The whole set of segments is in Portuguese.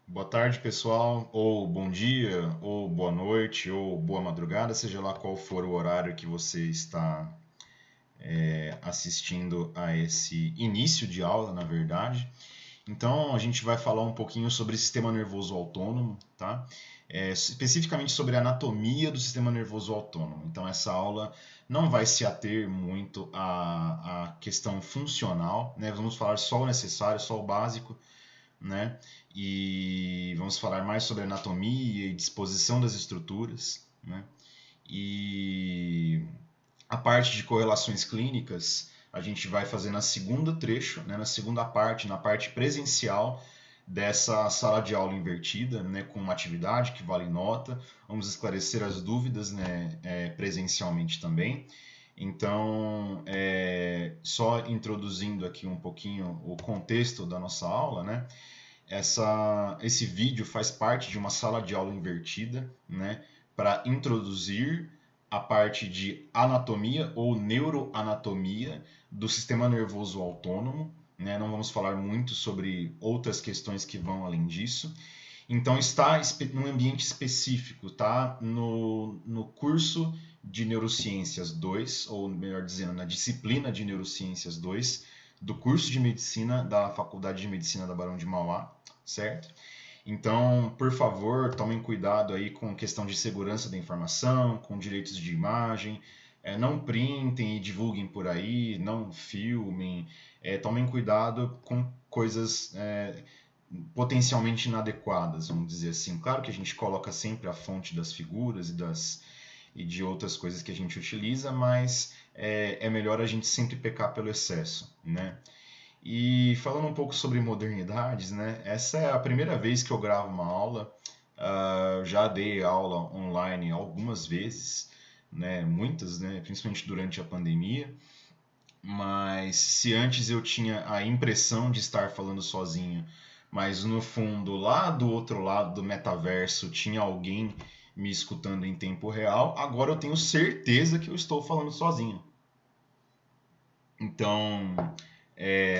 Boa tarde, pessoal, ou bom dia, ou boa noite, ou boa madrugada, seja lá qual for o horário que você está assistindo a esse início de aula, na verdade. Então, a gente vai falar um pouquinho sobre sistema nervoso autônomo, tá? Especificamente sobre a anatomia do sistema nervoso autônomo. Então, essa aula não vai se ater muito à questão funcional, né? Vamos falar só o necessário, só o básico, né? E vamos falar mais sobre anatomia e disposição das estruturas, né? E a parte de correlações clínicas a gente vai fazer na segunda trecho, né? Na segunda parte, na parte presencial dessa sala de aula invertida, né? Com uma atividade que vale nota. Vamos esclarecer as dúvidas, né? Presencialmente também. Então, só introduzindo aqui um pouquinho o contexto da nossa aula, né? Esse vídeo faz parte de uma sala de aula invertida, né, para introduzir a parte de anatomia ou neuroanatomia do sistema nervoso autônomo. Né? Não vamos falar muito sobre outras questões que vão além disso. Então está num ambiente específico, tá? No curso de Neurociências 2, ou melhor dizendo, na disciplina de Neurociências 2, do curso de Medicina da Faculdade de Medicina da Barão de Mauá, certo? Então, por favor, tomem cuidado aí com questão de segurança da informação, com direitos de imagem, não printem e divulguem por aí, não filmem, tomem cuidado com coisas potencialmente inadequadas, vamos dizer assim. Claro que a gente coloca sempre a fonte das figuras e de outras coisas que a gente utiliza, mas é melhor a gente sempre pecar pelo excesso, né? E falando um pouco sobre modernidades, né? Essa é a primeira vez que eu gravo uma aula. Já dei aula online algumas vezes, né? Muitas, né? Principalmente durante a pandemia. Mas se antes eu tinha a impressão de estar falando sozinho, mas no fundo, lá do outro lado do metaverso, tinha alguém me escutando em tempo real, agora eu tenho certeza que eu estou falando sozinho. Então,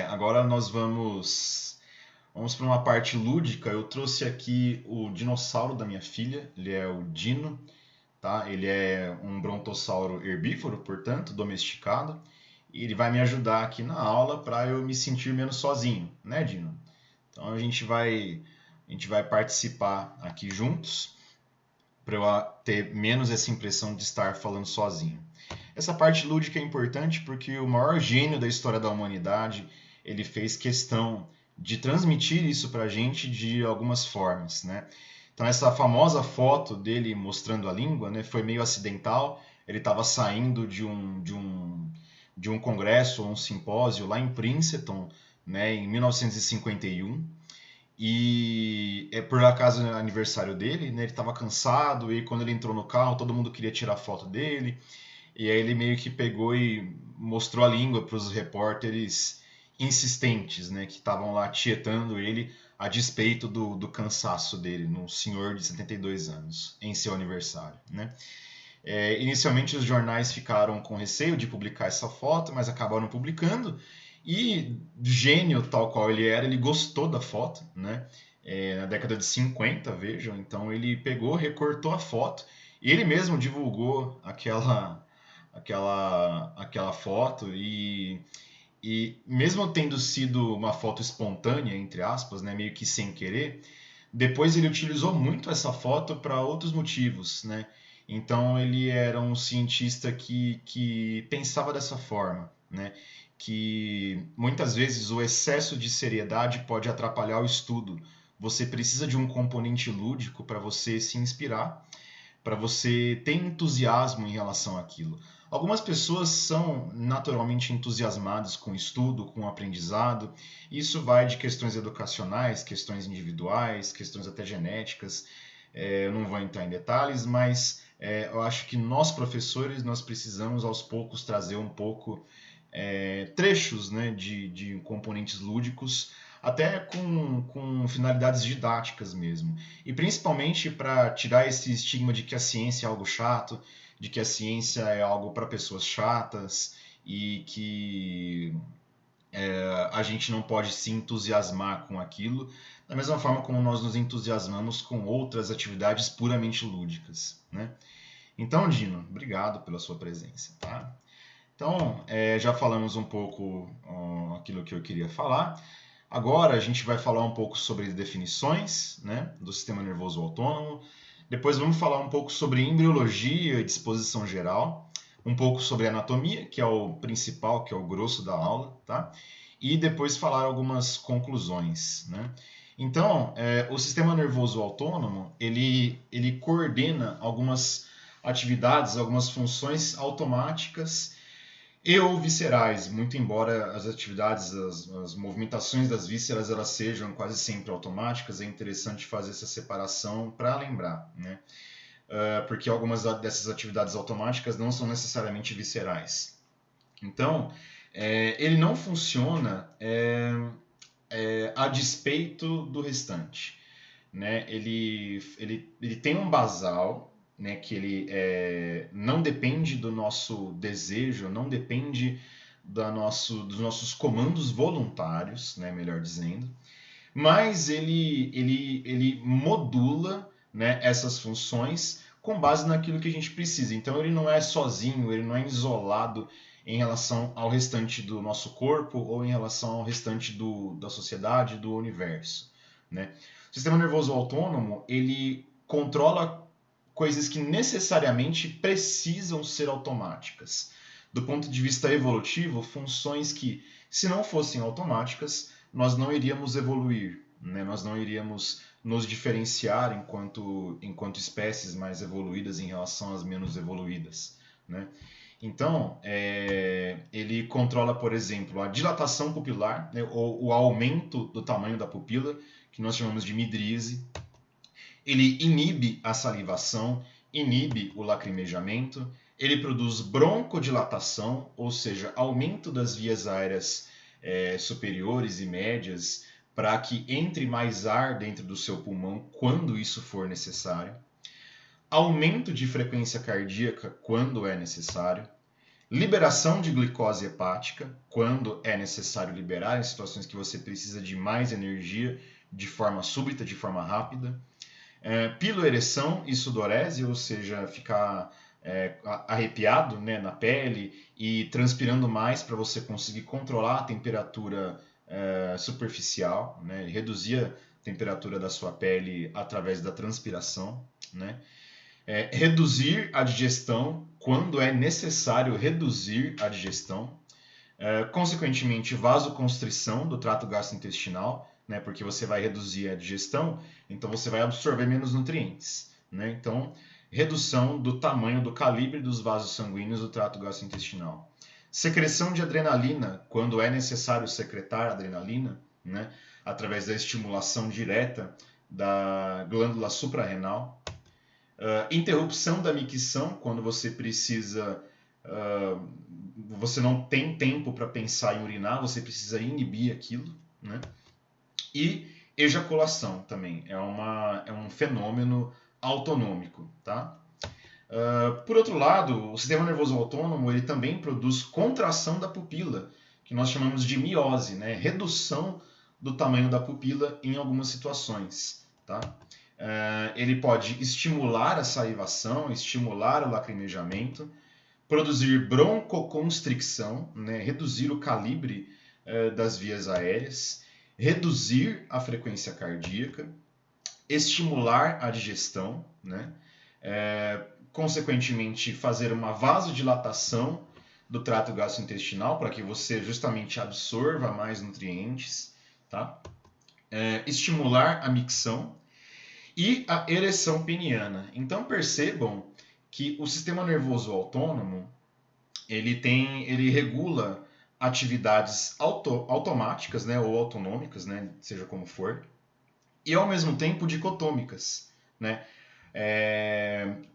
agora nós vamos para uma parte lúdica. Eu trouxe aqui o dinossauro da minha filha, ele é o Dino, tá? Ele é um brontossauro herbívoro, portanto, domesticado. E ele vai me ajudar aqui na aula para eu me sentir menos sozinho, né, Dino? Então a gente vai participar aqui juntos para eu ter menos essa impressão de estar falando sozinho. Essa parte lúdica é importante porque o maior gênio da história da humanidade, ele fez questão de transmitir isso para a gente de algumas formas, né? Então essa famosa foto dele mostrando a língua, né, foi meio acidental. Ele estava saindo de um congresso ou um simpósio lá em Princeton, né, em 1951. E é por acaso aniversário dele, né? Ele estava cansado e quando ele entrou no carro, todo mundo queria tirar foto dele. E aí ele meio que pegou e mostrou a língua para os repórteres insistentes, né, que estavam lá tietando ele a despeito do cansaço dele, num senhor de 72 anos, em seu aniversário, né? Inicialmente os jornais ficaram com receio de publicar essa foto, mas acabaram publicando. E gênio tal qual ele era, ele gostou da foto, né? Na década de 50, vejam, então ele pegou, recortou a foto e ele mesmo divulgou aquela foto e mesmo tendo sido uma foto espontânea, entre aspas, né, meio que sem querer, depois ele utilizou muito essa foto para outros motivos, né? Então ele era um cientista que pensava dessa forma, né? Que muitas vezes o excesso de seriedade pode atrapalhar o estudo. Você precisa de um componente lúdico para você se inspirar, para você ter entusiasmo em relação àquilo. Algumas pessoas são naturalmente entusiasmadas com o estudo, com o aprendizado. Isso vai de questões educacionais, questões individuais, questões até genéticas. Eu não vou entrar em detalhes, mas eu acho que nós professores nós precisamos aos poucos trazer um pouco trechos, né, de componentes lúdicos, até com finalidades didáticas mesmo. E principalmente para tirar esse estigma de que a ciência é algo chato, de que a ciência é algo para pessoas chatas e que A gente não pode se entusiasmar com aquilo da mesma forma como nós nos entusiasmamos com outras atividades puramente lúdicas, né? Então, Dino, obrigado pela sua presença, tá? Então, já falamos um pouco aquilo que eu queria falar. Agora a gente vai falar um pouco sobre definições, né, do sistema nervoso autônomo. Depois vamos falar um pouco sobre embriologia e disposição geral, um pouco sobre anatomia, que é o principal, que é o grosso da aula, tá? E depois falar algumas conclusões, né? Então, o sistema nervoso autônomo, ele coordena algumas atividades, algumas funções automáticas e ou viscerais, muito embora as atividades, as movimentações das vísceras elas sejam quase sempre automáticas, é interessante fazer essa separação para lembrar, né? Porque algumas dessas atividades automáticas não são necessariamente viscerais. Então, ele não funciona a despeito do restante, né? Ele tem um basal, né, que ele não depende do nosso desejo, não depende dos nossos comandos voluntários, né, melhor dizendo, mas ele modula, né, essas funções com base naquilo que a gente precisa. Então ele não é sozinho, ele não é isolado em relação ao restante do nosso corpo ou em relação ao restante da sociedade, do universo, né? O sistema nervoso autônomo, ele controla coisas que necessariamente precisam ser automáticas. Do ponto de vista evolutivo, funções que, se não fossem automáticas, nós não iríamos evoluir, né? Nós não iríamos nos diferenciar enquanto espécies mais evoluídas em relação às menos evoluídas, né? Então, ele controla, por exemplo, a dilatação pupilar, né, ou o aumento do tamanho da pupila, que nós chamamos de midríase. Ele inibe a salivação, inibe o lacrimejamento, ele produz broncodilatação, ou seja, aumento das vias aéreas superiores e médias, para que entre mais ar dentro do seu pulmão quando isso for necessário. Aumento de frequência cardíaca quando é necessário. Liberação de glicose hepática, quando é necessário liberar, em situações que você precisa de mais energia de forma súbita, de forma rápida. Piloereção e sudorese, ou seja, ficar arrepiado, né, na pele e transpirando mais para você conseguir controlar a temperatura superficial, né, reduzir a temperatura da sua pele através da transpiração, né? Reduzir a digestão quando é necessário reduzir a digestão. Consequentemente, vasoconstrição do trato gastrointestinal, né, porque você vai reduzir a digestão, então você vai absorver menos nutrientes, né? Então, redução do tamanho, do calibre dos vasos sanguíneos do trato gastrointestinal. Secreção de adrenalina, quando é necessário secretar adrenalina, né, através da estimulação direta da glândula suprarrenal. Interrupção da micção, quando você precisa, você não tem tempo para pensar em urinar, você precisa inibir aquilo, né? E ejaculação também é um fenômeno autonômico, tá? Por outro lado, o sistema nervoso autônomo ele também produz contração da pupila, que nós chamamos de miose, né? Redução do tamanho da pupila em algumas situações, tá? Ele pode estimular a salivação, estimular o lacrimejamento, produzir broncoconstricção, né, reduzir o calibre das vias aéreas, reduzir a frequência cardíaca, estimular a digestão, né, consequentemente fazer uma vasodilatação do trato gastrointestinal para que você justamente absorva mais nutrientes, tá? Estimular a micção e a ereção peniana. Então percebam que o sistema nervoso autônomo ele regula atividades automáticas, né, ou autonômicas, né, seja como for, e ao mesmo tempo dicotômicas, né?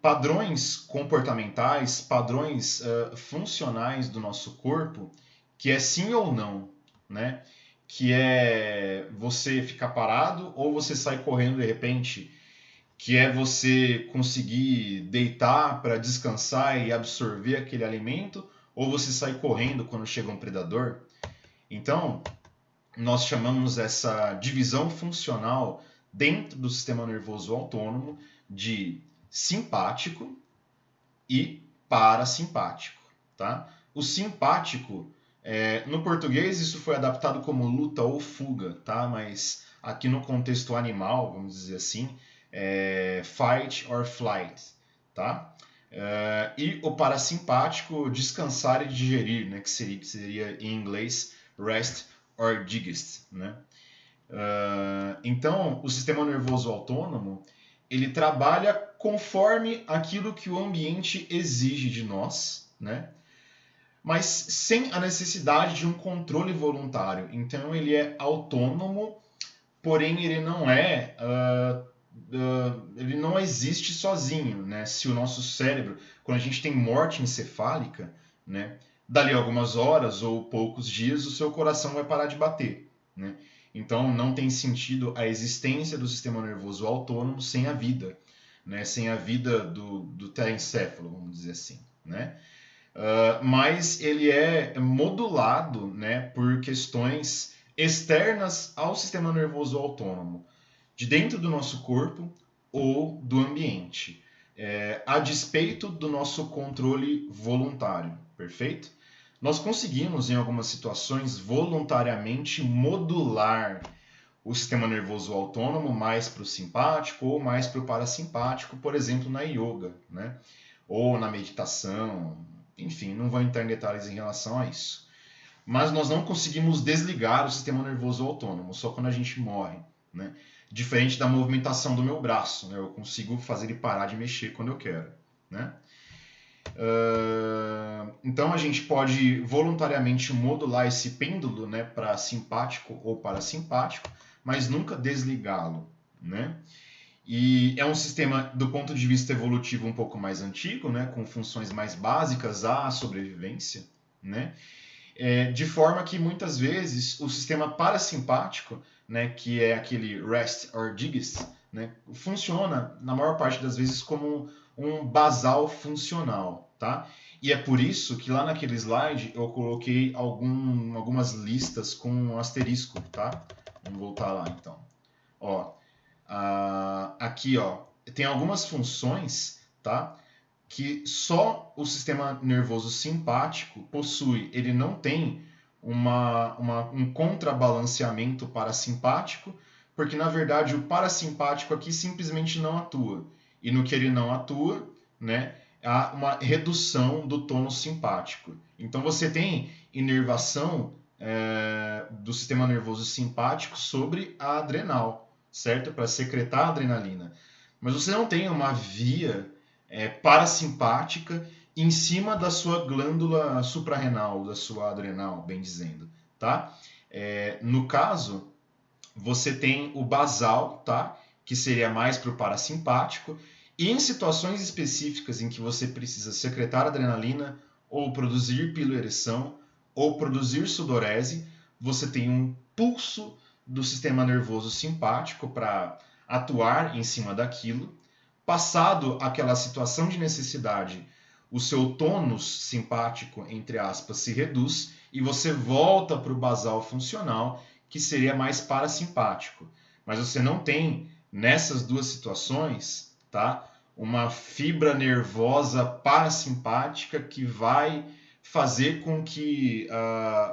Padrões comportamentais, padrões funcionais do nosso corpo, que é sim ou não, né? Que é você ficar parado ou você sair correndo de repente, que é você conseguir deitar para descansar e absorver aquele alimento, ou você sair correndo quando chega um predador. Então, nós chamamos essa divisão funcional dentro do sistema nervoso autônomo de simpático e parasimpático, tá? O simpático, no português isso foi adaptado como luta ou fuga, tá? Mas aqui no contexto animal, vamos dizer assim, fight or flight, tá? E o parasimpático, descansar e digerir, né? Que seria em inglês rest or digest, né? Então, o sistema nervoso autônomo, ele trabalha conforme aquilo que o ambiente exige de nós, né? Mas sem a necessidade de um controle voluntário. Então, ele é autônomo, porém ele não ele não existe sozinho, né? Se o nosso cérebro, quando a gente tem morte encefálica, né? Dali algumas horas ou poucos dias, o seu coração vai parar de bater, né? Então não tem sentido a existência do sistema nervoso autônomo sem a vida, né? Sem a vida do telencéfalo, vamos dizer assim, né? Mas ele é modulado, né, por questões externas ao sistema nervoso autônomo, de dentro do nosso corpo ou do ambiente, a despeito do nosso controle voluntário, perfeito? Nós conseguimos, em algumas situações, voluntariamente modular o sistema nervoso autônomo mais para o simpático ou mais para o parasimpático, por exemplo, na yoga, né? Ou na meditação, enfim, não vou entrar em detalhes em relação a isso. Mas nós não conseguimos desligar o sistema nervoso autônomo, só quando a gente morre, né? Diferente da movimentação do meu braço, né? Eu consigo fazer ele parar de mexer quando eu quero, né? Então a gente pode voluntariamente modular esse pêndulo, né, para simpático ou parasimpático, mas nunca desligá-lo, né? E é um sistema, do ponto de vista evolutivo, um pouco mais antigo, né, com funções mais básicas à sobrevivência, né? De forma que muitas vezes o sistema parasimpático, né, que é aquele rest or digest, né, funciona na maior parte das vezes como um basal funcional, tá? E é por isso que lá naquele slide eu coloquei algumas listas com um asterisco, tá? Vamos voltar lá então. Ó, aqui, ó, tem algumas funções, tá? Que só o sistema nervoso simpático possui. Ele não tem um contrabalanceamento parasimpático, porque na verdade o parasimpático aqui simplesmente não atua. E no que ele não atua, né, há uma redução do tônus simpático. Então você tem inervação do sistema nervoso simpático sobre a adrenal, certo? Para secretar adrenalina. Mas você não tem uma via parasimpática em cima da sua glândula suprarrenal, da sua adrenal, bem dizendo, tá? No caso, você tem o basal, tá? Que seria mais para o parasimpático, e em situações específicas em que você precisa secretar adrenalina, ou produzir piloereção, ou produzir sudorese, você tem um pulso do sistema nervoso simpático para atuar em cima daquilo. Passado aquela situação de necessidade, o seu tônus simpático, entre aspas, se reduz e você volta para o basal funcional, que seria mais parasimpático. Mas você não tem, nessas duas situações, tá, uma fibra nervosa parasimpática que vai fazer com que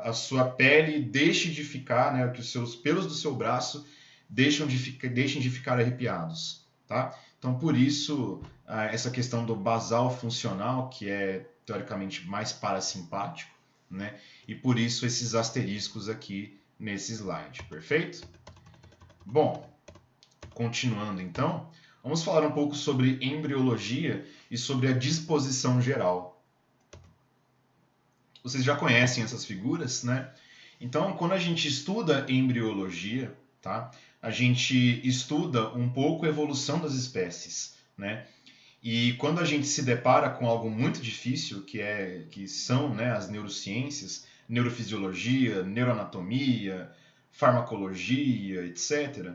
a sua pele deixe de ficar, né, que os seus pelos do seu braço deixem de ficar arrepiados, tá? Então, por isso, essa questão do basal funcional, que é teoricamente mais parasimpático, né? E por isso esses asteriscos aqui nesse slide, perfeito? Bom, continuando então, vamos falar um pouco sobre embriologia e sobre a disposição geral. Vocês já conhecem essas figuras, né? Então, quando a gente estuda embriologia, tá? A gente estuda um pouco a evolução das espécies, né? E quando a gente se depara com algo muito difícil, que são, né, as neurociências, neurofisiologia, neuroanatomia, farmacologia, etc.,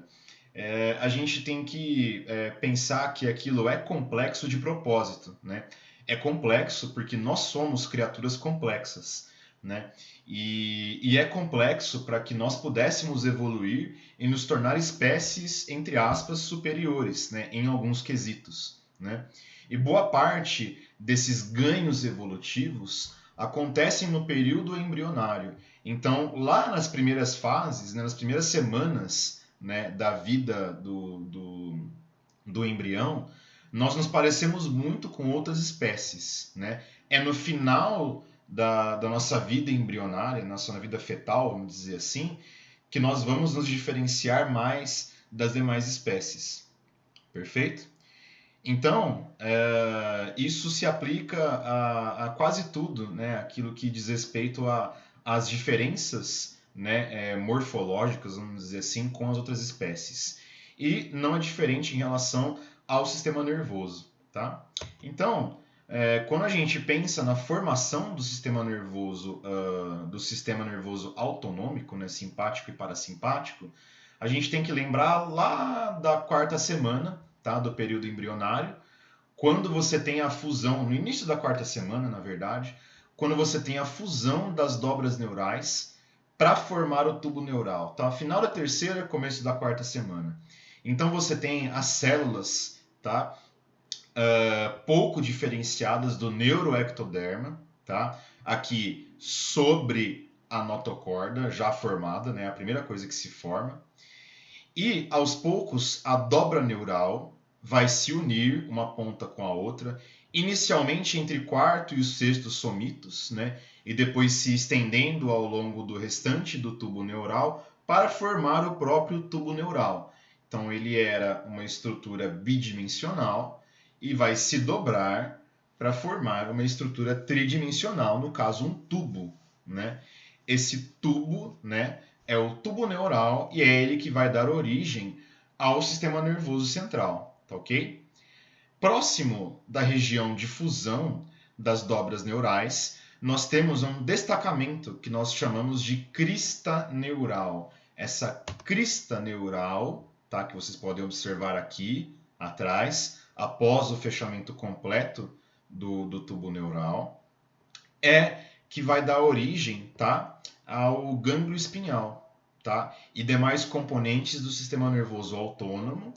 a gente tem que pensar que aquilo é complexo de propósito, né? É complexo porque nós somos criaturas complexas. né? E é complexo para que nós pudéssemos evoluir e nos tornar espécies, entre aspas, superiores, né? Em alguns quesitos, né? E boa parte desses ganhos evolutivos acontecem no período embrionário. Então, lá nas primeiras fases, né, nas primeiras semanas, né, da vida do embrião, nós nos parecemos muito com outras espécies, né? É no final da nossa vida embrionária, nossa vida fetal, vamos dizer assim, que nós vamos nos diferenciar mais das demais espécies. Perfeito? Então, isso se aplica a quase tudo, né? Aquilo que diz respeito às diferenças, né, morfológicas, vamos dizer assim, com as outras espécies. E não é diferente em relação ao sistema nervoso, tá? Então, quando a gente pensa na formação do sistema nervoso autonômico, né, simpático e parasimpático, a gente tem que lembrar lá da quarta semana, tá, do período embrionário, quando você tem a fusão, no início da quarta semana, na verdade, quando você tem a fusão das dobras neurais para formar o tubo neural. Tá? Final da terceira, começo da quarta semana. Então você tem as células, tá? Pouco diferenciadas do neuroectoderma, tá? Aqui sobre a notocorda já formada, né? A primeira coisa que se forma. E aos poucos a dobra neural vai se unir uma ponta com a outra, inicialmente entre o quarto e o sexto somitos, né? E depois se estendendo ao longo do restante do tubo neural para formar o próprio tubo neural. Então ele era uma estrutura bidimensional e vai se dobrar para formar uma estrutura tridimensional, no caso um tubo, né? Esse tubo, né, é o tubo neural e é ele que vai dar origem ao sistema nervoso central, tá ok? Próximo da região de fusão das dobras neurais, nós temos um destacamento que nós chamamos de crista neural. Essa crista neural, tá, que vocês podem observar aqui atrás, após o fechamento completo do tubo neural, é que vai dar origem, tá, ao gânglio espinhal, tá, e demais componentes do sistema nervoso autônomo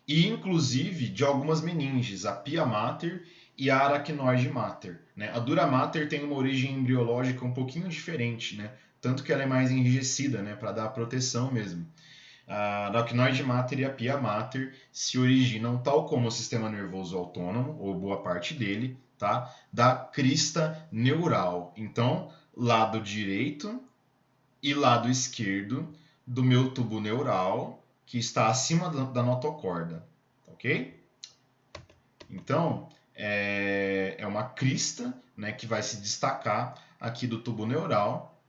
e inclusive de algumas meninges, a pia mater e a aracnoide mater, né? A dura mater tem uma origem embriológica um pouquinho diferente, né? Tanto que ela é mais enrijecida, né, para dar proteção mesmo. A aracnoide mater e a pia mater se originam, tal como o sistema nervoso autônomo, ou boa parte dele, tá, da crista neural. Então, lado direito e lado esquerdo do meu tubo neural, que está acima da notocorda, ok? Então, é uma crista, né, que vai se destacar aqui do tubo neural.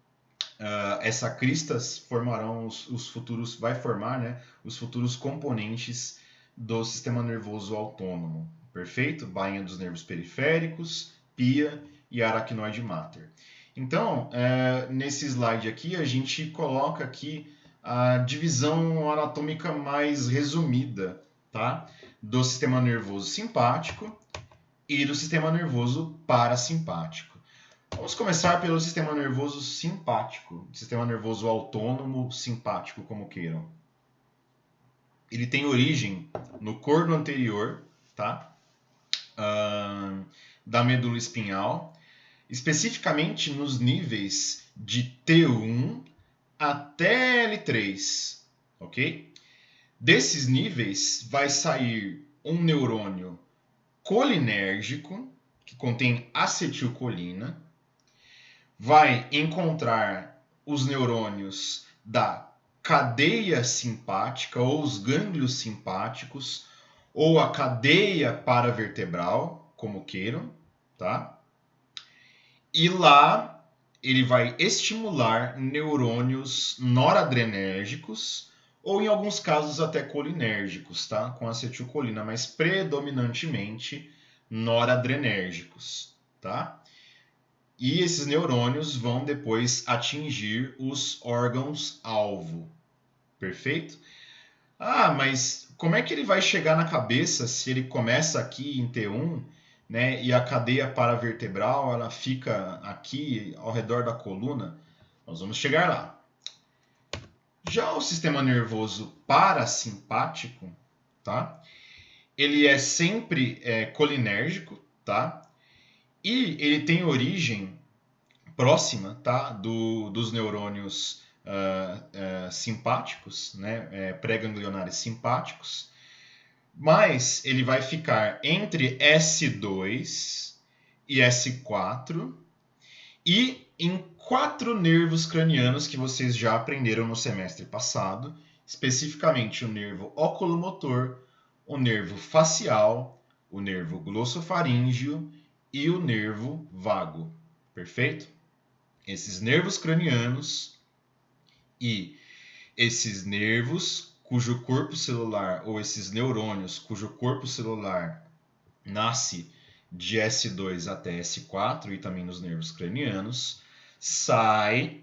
Essa crista formarão os futuros, vai formar, né, os futuros componentes do sistema nervoso autônomo. Perfeito? Bainha dos nervos periféricos, pia e aracnoide mater. Então, nesse slide aqui, a gente coloca aqui a divisão anatômica mais resumida, tá? Do sistema nervoso simpático e do sistema nervoso parasimpático. Vamos começar pelo sistema nervoso simpático, sistema nervoso autônomo simpático, como queiram. Ele tem origem no corno anterior, tá? Da medula espinhal, especificamente nos níveis de T1 até L3, ok? Desses níveis vai sair um neurônio colinérgico, que contém acetilcolina, vai encontrar os neurônios da cadeia simpática ou os gânglios simpáticos ou a cadeia paravertebral, como queiram, tá? E lá ele vai estimular neurônios noradrenérgicos ou em alguns casos até colinérgicos, tá? Com acetilcolina, mas predominantemente noradrenérgicos, tá? E esses neurônios vão depois atingir os órgãos-alvo. Perfeito? Ah, mas como é que ele vai chegar na cabeça se ele começa aqui em T1 né? E a cadeia paravertebral ela fica aqui ao redor da coluna. Nós vamos chegar lá. Já o sistema nervoso parasimpático, tá? Ele é sempre colinérgico, tá? E ele tem origem próxima, tá? Dos neurônios simpáticos, né? Pré-ganglionares simpáticos, mas ele vai ficar entre S2 e S4 e em 4 nervos cranianos que vocês já aprenderam no semestre passado, especificamente o nervo oculomotor, o nervo facial, o nervo glossofaríngeo e o nervo vago. Perfeito? Esses nervos cranianos e esses nervos cujo corpo celular, ou esses neurônios cujo corpo celular nasce de S2 até S4 e também nos nervos cranianos, sai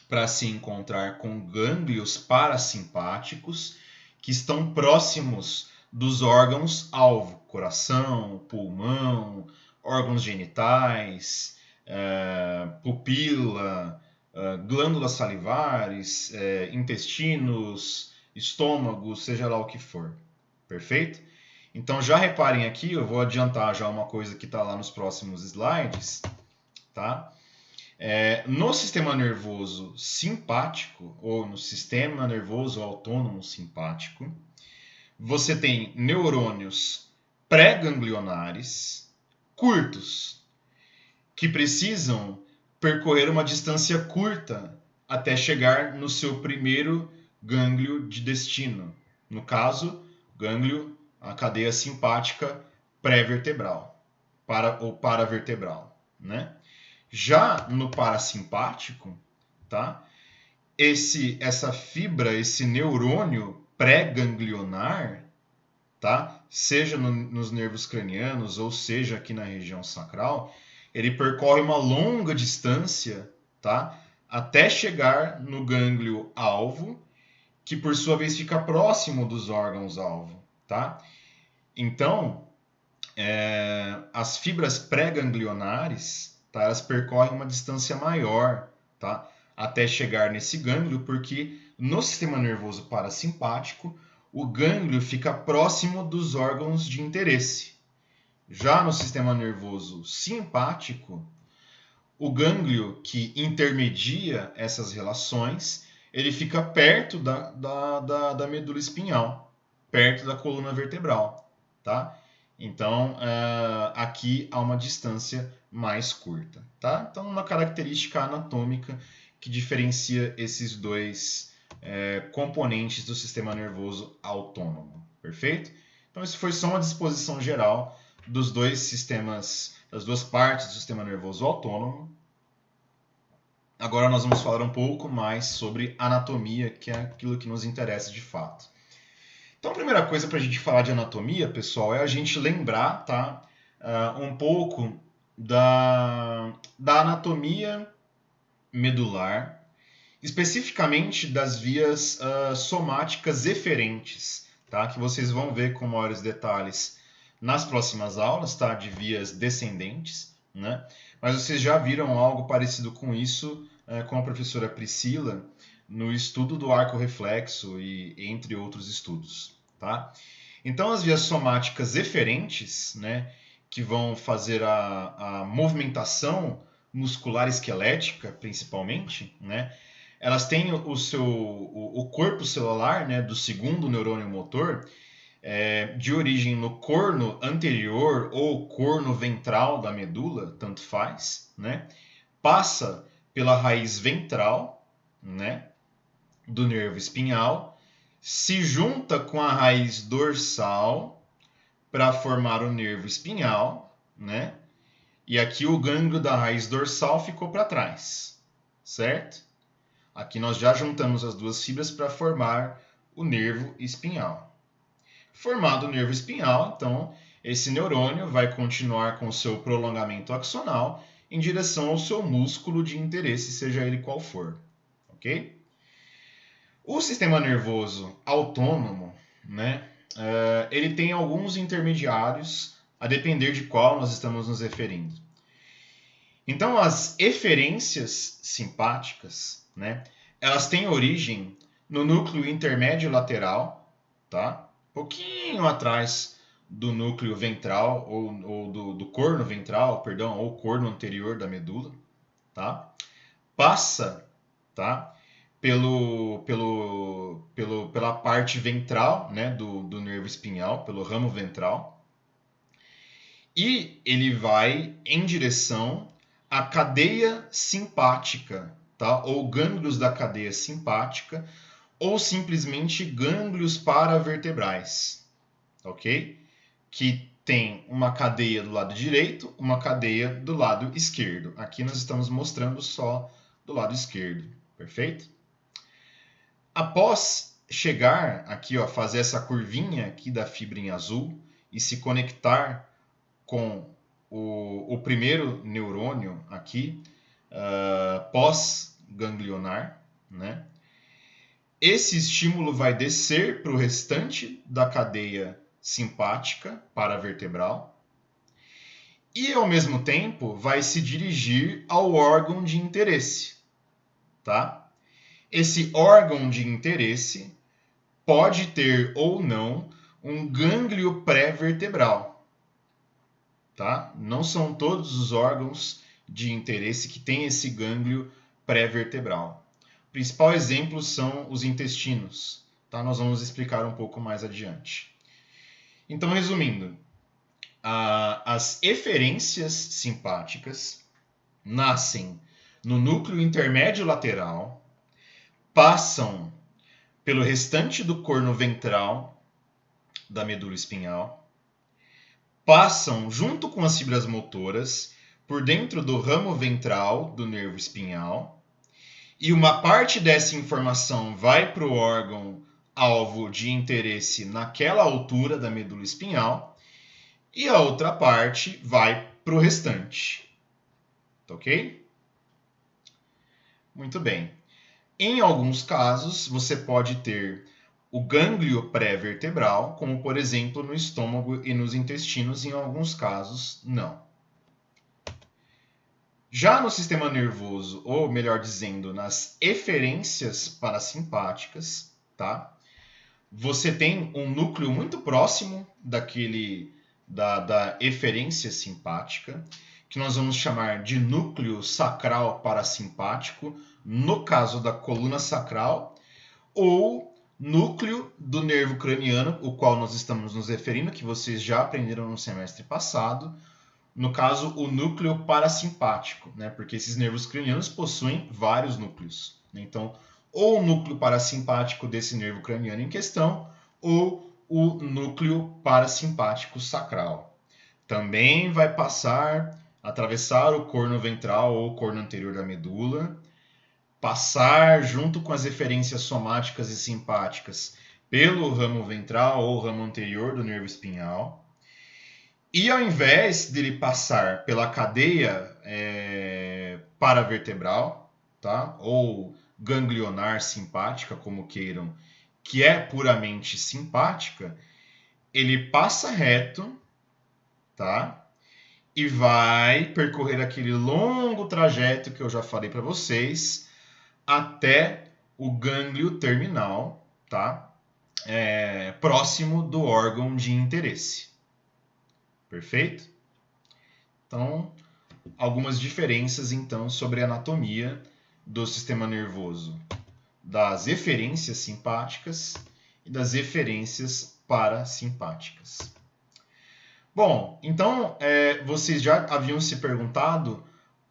para se encontrar com gânglios parasimpáticos que estão próximos dos órgãos-alvo, coração, pulmão, órgãos genitais, pupila, glândulas salivares, intestinos, estômago, seja lá o que for. Perfeito? Então já reparem aqui, eu vou adiantar já uma coisa que está lá nos próximos slides, tá? No sistema nervoso simpático, ou no sistema nervoso autônomo simpático, você tem neurônios pré-ganglionares curtos, que precisam percorrer uma distância curta até chegar no seu primeiro gânglio de destino. No caso, gânglio, a cadeia simpática pré-vertebral, ou paravertebral, né? Já no parasimpático, tá? Essa fibra, esse neurônio pré-ganglionar, tá? Seja nos nervos cranianos ou seja aqui na região sacral, ele percorre uma longa distância, tá? Até chegar no gânglio alvo, que por sua vez fica próximo dos órgãos alvo, tá? Então, as fibras pré-ganglionares, tá? Elas percorrem uma distância maior, tá? Até chegar nesse gânglio, porque no sistema nervoso parasimpático, o gânglio fica próximo dos órgãos de interesse. Já no sistema nervoso simpático, o gânglio que intermedia essas relações, ele fica perto da medula espinhal, perto da coluna vertebral, tá? Então, aqui há uma distância mais curta, tá? Então, uma característica anatômica que diferencia esses dois componentes do sistema nervoso autônomo, perfeito? Então, isso foi só uma disposição geral dos dois sistemas, das duas partes do sistema nervoso autônomo. Agora nós vamos falar um pouco mais sobre anatomia, que é aquilo que nos interessa de fato. Então, a primeira coisa para a gente falar de anatomia, pessoal, é a gente lembrar, tá, um pouco da anatomia medular, especificamente das vias somáticas eferentes, tá, que vocês vão ver com maiores detalhes nas próximas aulas, tá, de vias descendentes, né? Mas vocês já viram algo parecido com isso com a professora Priscila no estudo do arco reflexo e entre outros estudos, tá? Então, as vias somáticas eferentes, né, que vão fazer a movimentação muscular esquelética, principalmente, né, elas têm o corpo celular, né, do segundo neurônio motor, de origem no corno anterior ou corno ventral da medula, tanto faz, né, passa pela raiz ventral, né, do nervo espinhal, se junta com a raiz dorsal para formar o nervo espinhal, né? E aqui o gânglio da raiz dorsal ficou para trás, certo? Aqui nós já juntamos as duas fibras para formar o nervo espinhal. Formado o nervo espinhal, então, esse neurônio vai continuar com o seu prolongamento axonal em direção ao seu músculo de interesse, seja ele qual for, ok? O sistema nervoso autônomo, né, ele tem alguns intermediários, a depender de qual nós estamos nos referindo. Então, as eferências simpáticas, né, elas têm origem no núcleo intermédio lateral, tá? Um pouquinho atrás do núcleo ventral, ou do corno ventral, perdão, ou corno anterior da medula, tá? Passa, tá? Pela parte ventral, né, do nervo espinhal, pelo ramo ventral, e ele vai em direção à cadeia simpática, tá? Ou gânglios da cadeia simpática, ou simplesmente gânglios paravertebrais, ok? Que tem uma cadeia do lado direito, uma cadeia do lado esquerdo. Aqui nós estamos mostrando só do lado esquerdo, perfeito? Após chegar aqui, ó, fazer essa curvinha aqui da fibra em azul e se conectar com o primeiro neurônio aqui, pós-ganglionar, né? Esse estímulo vai descer para o restante da cadeia simpática paravertebral e, ao mesmo tempo, vai se dirigir ao órgão de interesse, tá? Esse órgão de interesse pode ter ou não um gânglio pré-vertebral, tá? Não são todos os órgãos de interesse que têm esse gânglio pré-vertebral. O principal exemplo são os intestinos, tá? Nós vamos explicar um pouco mais adiante. Então, resumindo, as eferências simpáticas nascem no núcleo intermédio lateral, passam pelo restante do corno ventral da medula espinhal, passam junto com as fibras motoras por dentro do ramo ventral do nervo espinhal, e uma parte dessa informação vai para o órgão alvo de interesse naquela altura da medula espinhal, e a outra parte vai para o restante. Tá ok? Muito bem. Em alguns casos, você pode ter o gânglio pré-vertebral, como por exemplo no estômago e nos intestinos, em alguns casos, não. Já no sistema nervoso, ou melhor dizendo, nas eferências parasimpáticas, tá? Você tem um núcleo muito próximo da eferência simpática, que nós vamos chamar de núcleo sacral parasimpático, no caso da coluna sacral, ou núcleo do nervo craniano, o qual nós estamos nos referindo, que vocês já aprenderam no semestre passado, no caso, o núcleo parasimpático, né? Porque esses nervos cranianos possuem vários núcleos. Né? Então, ou o núcleo parasimpático desse nervo craniano em questão, ou o núcleo parasimpático sacral. Também vai atravessar o corno ventral ou corno anterior da medula, passar junto com as eferências somáticas e simpáticas pelo ramo ventral ou ramo anterior do nervo espinhal. E ao invés dele passar pela cadeia paravertebral, tá? Ou ganglionar simpática, como queiram, que é puramente simpática, ele passa reto, tá? E vai percorrer aquele longo trajeto que eu já falei para vocês até o gânglio terminal, tá? Próximo do órgão de interesse. Perfeito? Então, algumas diferenças então sobre a anatomia do sistema nervoso das eferências simpáticas e das eferências parasimpáticas. Bom, então vocês já haviam se perguntado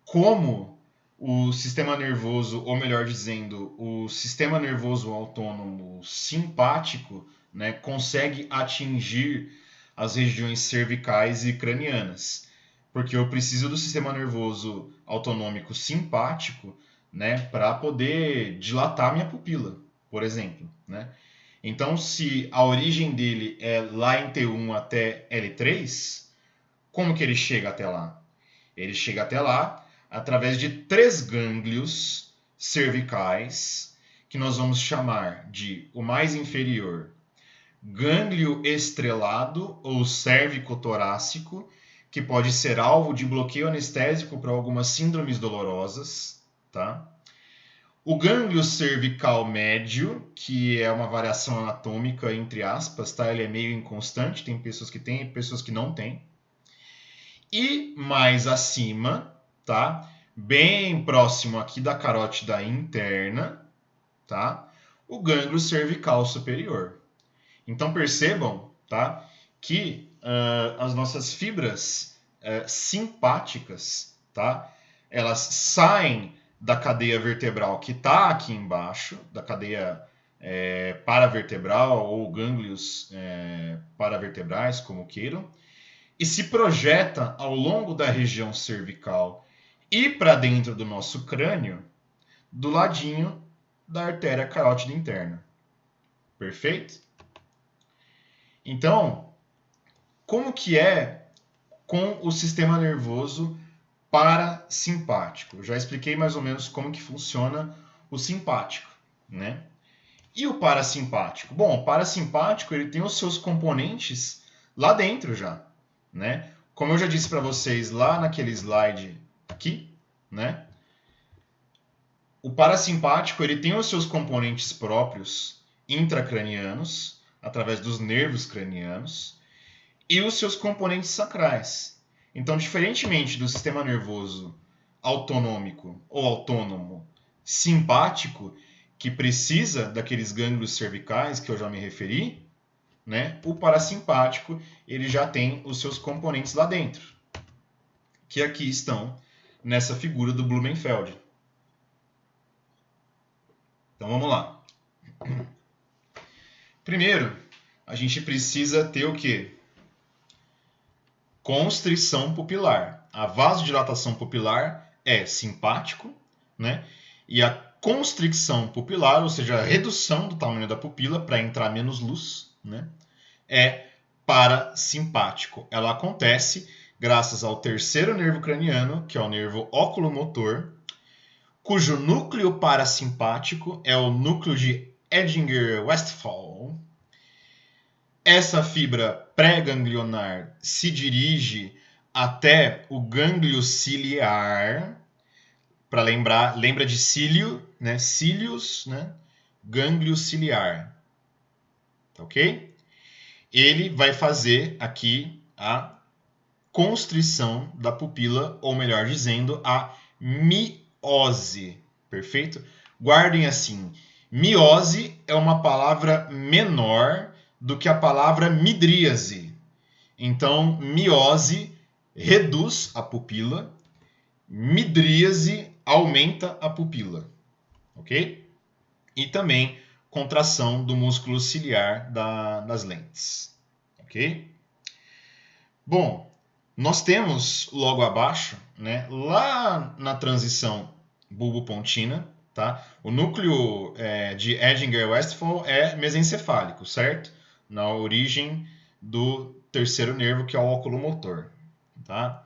como o sistema nervoso, ou melhor dizendo, o sistema nervoso autônomo simpático, né, consegue atingir as regiões cervicais e cranianas, porque eu preciso do sistema nervoso autonômico simpático, né, para poder dilatar minha pupila, por exemplo, né? Então, se a origem dele é lá em T1 até L3, como que ele chega até lá? Ele chega até lá através de 3 gânglios cervicais, que nós vamos chamar de o mais inferior, gânglio estrelado ou cérvico-torácico, que pode ser alvo de bloqueio anestésico para algumas síndromes dolorosas, tá? O gânglio cervical médio, que é uma variação anatômica, entre aspas, tá? Ele é meio inconstante, tem pessoas que têm e pessoas que não têm. E mais acima, tá? Bem próximo aqui da carótida interna, tá? O gânglio cervical superior. Então percebam, tá? Que as nossas fibras simpáticas, tá? Elas saem da cadeia vertebral que está aqui embaixo, da cadeia paravertebral ou gânglios paravertebrais, como queiram, e se projeta ao longo da região cervical e para dentro do nosso crânio, do ladinho da artéria carótida interna. Perfeito? Então, como que é com o sistema nervoso parasimpático? Eu já expliquei mais ou menos como que funciona o simpático, né? E o parasimpático? Bom, o parasimpático ele tem os seus componentes lá dentro já, né? Como eu já disse para vocês lá naquele slide aqui, né? O parasimpático ele tem os seus componentes próprios intracranianos, através dos nervos cranianos, e os seus componentes sacrais. Então, diferentemente do sistema nervoso autonômico ou autônomo simpático, que precisa daqueles gânglios cervicais que eu já me referi, né? O parasimpático ele já tem os seus componentes lá dentro, que aqui estão nessa figura do Blumenfeld. Então vamos lá. Primeiro, a gente precisa ter o quê? Constrição pupilar. A vasodilatação pupilar é simpático, né? E a constricção pupilar, ou seja, a redução do tamanho da pupila para entrar menos luz, né? É parasimpático. Ela acontece graças ao terceiro nervo craniano, que é o nervo oculomotor, cujo núcleo parasimpático é o núcleo de Edinger-Westphal. Essa fibra pré-ganglionar se dirige até o gânglio ciliar. Para lembrar, lembra de cílio, né? Cílios, né? Gânglio ciliar. Ok? Ele vai fazer aqui a constrição da pupila, ou melhor dizendo, a miose. Perfeito? Guardem assim, miose é uma palavra menor do que a palavra midríase. Então, miose reduz a pupila, midríase aumenta a pupila, ok? E também contração do músculo ciliar das lentes, ok? Bom, nós temos logo abaixo, né, lá na transição bulbopontina, tá? O núcleo de Edinger-Westphal é mesencefálico, certo? Na origem do terceiro nervo, que é o oculomotor, tá?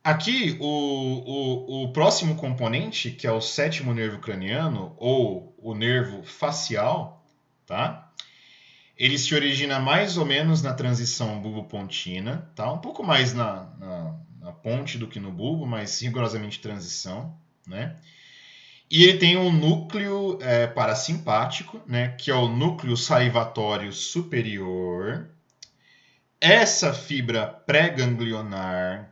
Aqui, o próximo componente, que é o sétimo nervo craniano, ou o nervo facial, tá? Ele se origina mais ou menos na transição bulbopontina, tá? Um pouco mais na ponte do que no bulbo, mas rigorosamente transição, né? E ele tem um núcleo parasimpático, né? Que é o núcleo salivatório superior. Essa fibra pré-ganglionar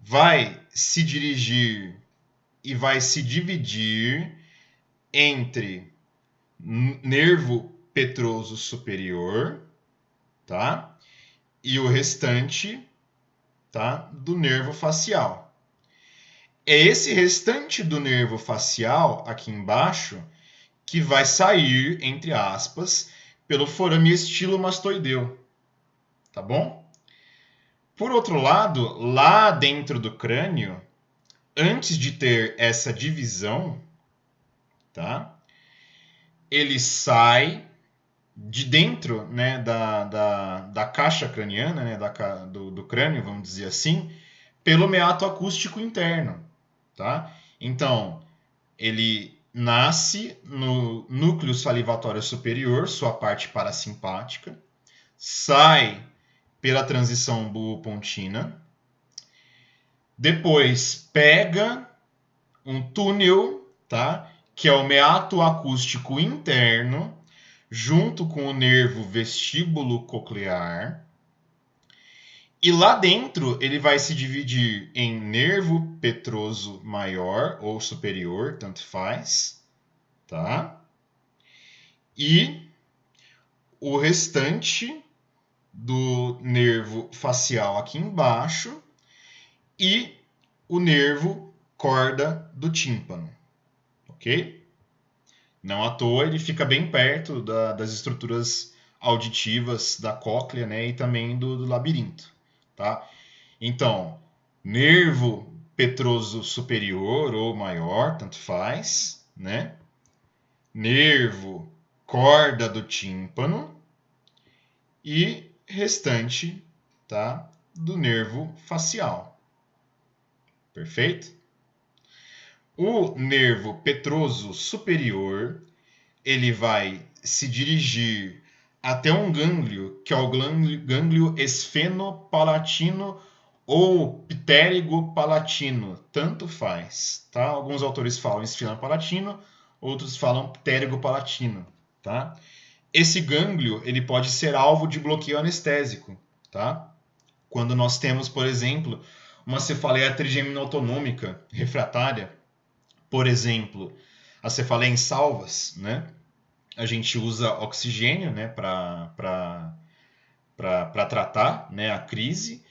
vai se dirigir e vai se dividir entre nervo petroso superior, tá? E o restante, tá? Do nervo facial. É esse restante do nervo facial, aqui embaixo, que vai sair, entre aspas, pelo forame estilomastoideu, tá bom? Por outro lado, lá dentro do crânio, antes de ter essa divisão, tá? Ele sai de dentro, né, da caixa craniana, né, do crânio, vamos dizer assim, pelo meato acústico interno, tá? Então, ele nasce no núcleo salivatório superior, sua parte parasimpática, sai pela transição bulbo-pontina, depois pega um túnel, tá? Que é o meato acústico interno, junto com o nervo vestíbulo coclear. E lá dentro ele vai se dividir em nervo petroso maior ou superior, tanto faz, tá? E o restante do nervo facial aqui embaixo e o nervo corda do tímpano, ok? Não à toa ele fica bem perto das estruturas auditivas da cóclea, né, e também do labirinto, tá? Então, nervo petroso superior ou maior, tanto faz, né? Nervo corda do tímpano e restante, tá, do nervo facial. Perfeito? O nervo petroso superior, ele vai se dirigir até um gânglio, que é o gânglio esfenopalatino ou ptérigo-palatino, tanto faz, tá? Alguns autores falam esfenopalatino, outros falam ptérigo-palatino, tá? Esse gânglio, ele pode ser alvo de bloqueio anestésico, tá? Quando nós temos, por exemplo, uma cefaleia trigeminoautonômica refratária, por exemplo, a cefaleia em salvas, né? A gente usa oxigênio, né, para tratar, né, a crise.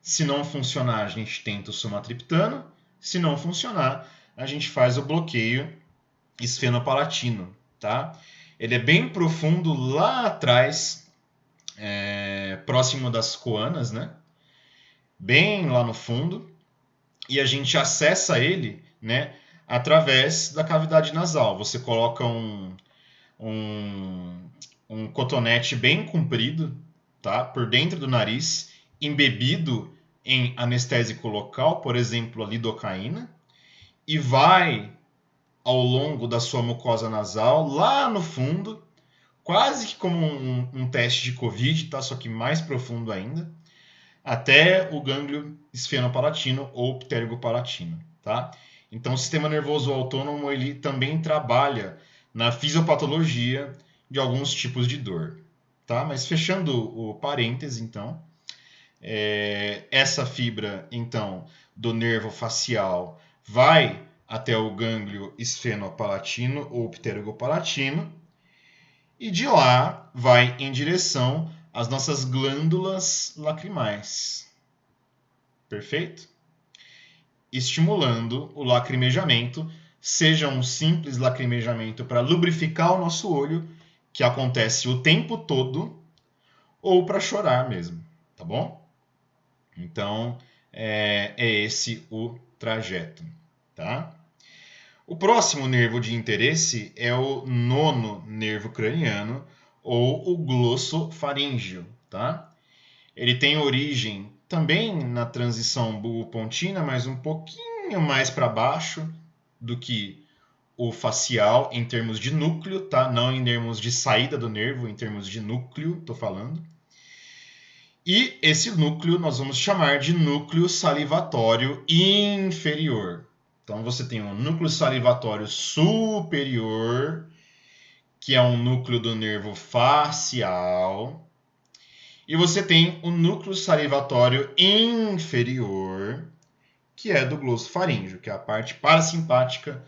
Se não funcionar, a gente tenta o sumatriptano. Se não funcionar, a gente faz o bloqueio esfenopalatino, tá? Ele é bem profundo lá atrás, próximo das coanas, né? Bem lá no fundo. E a gente acessa ele, né, através da cavidade nasal. Você coloca um cotonete bem comprido, tá, por dentro do nariz, embebido em anestésico local, por exemplo, a lidocaína, e vai ao longo da sua mucosa nasal, lá no fundo, quase que como um teste de Covid, tá, só que mais profundo ainda, até o gânglio esfenopalatino ou ptérigo-palatino, tá? Então, o sistema nervoso autônomo ele também trabalha na fisiopatologia de alguns tipos de dor, tá? Mas fechando o parêntese, então, essa fibra, então, do nervo facial vai até o gânglio esfenopalatino ou ptérigo-palatino e de lá vai em direção às nossas glândulas lacrimais. Perfeito? Estimulando o lacrimejamento, seja um simples lacrimejamento para lubrificar o nosso olho, que acontece o tempo todo, ou para chorar mesmo, tá bom? Então, é esse o trajeto, tá? O próximo nervo de interesse é o nono nervo craniano, ou o glossofaríngeo, tá? Ele tem origem também na transição bulbo-pontina, mas um pouquinho mais para baixo do que o facial em termos de núcleo, tá? Não em termos de saída do nervo, em termos de núcleo, tô falando. E esse núcleo nós vamos chamar de núcleo salivatório inferior. Então você tem um núcleo salivatório superior, que é um núcleo do nervo facial. E você tem o núcleo salivatório inferior, que é do glossofaríngeo, que é a parte parasimpática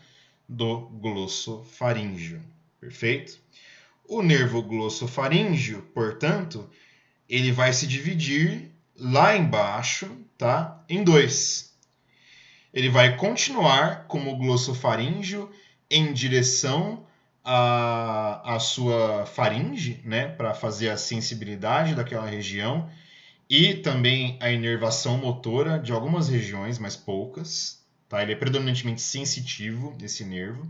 do glossofaríngeo. Perfeito? O nervo glossofaríngeo, portanto, ele vai se dividir lá embaixo, tá, em dois. Ele vai continuar como glossofaríngeo em direção à sua faringe, né, para fazer a sensibilidade daquela região e também a inervação motora de algumas regiões, mas poucas. Tá? Ele é predominantemente sensitivo, esse nervo.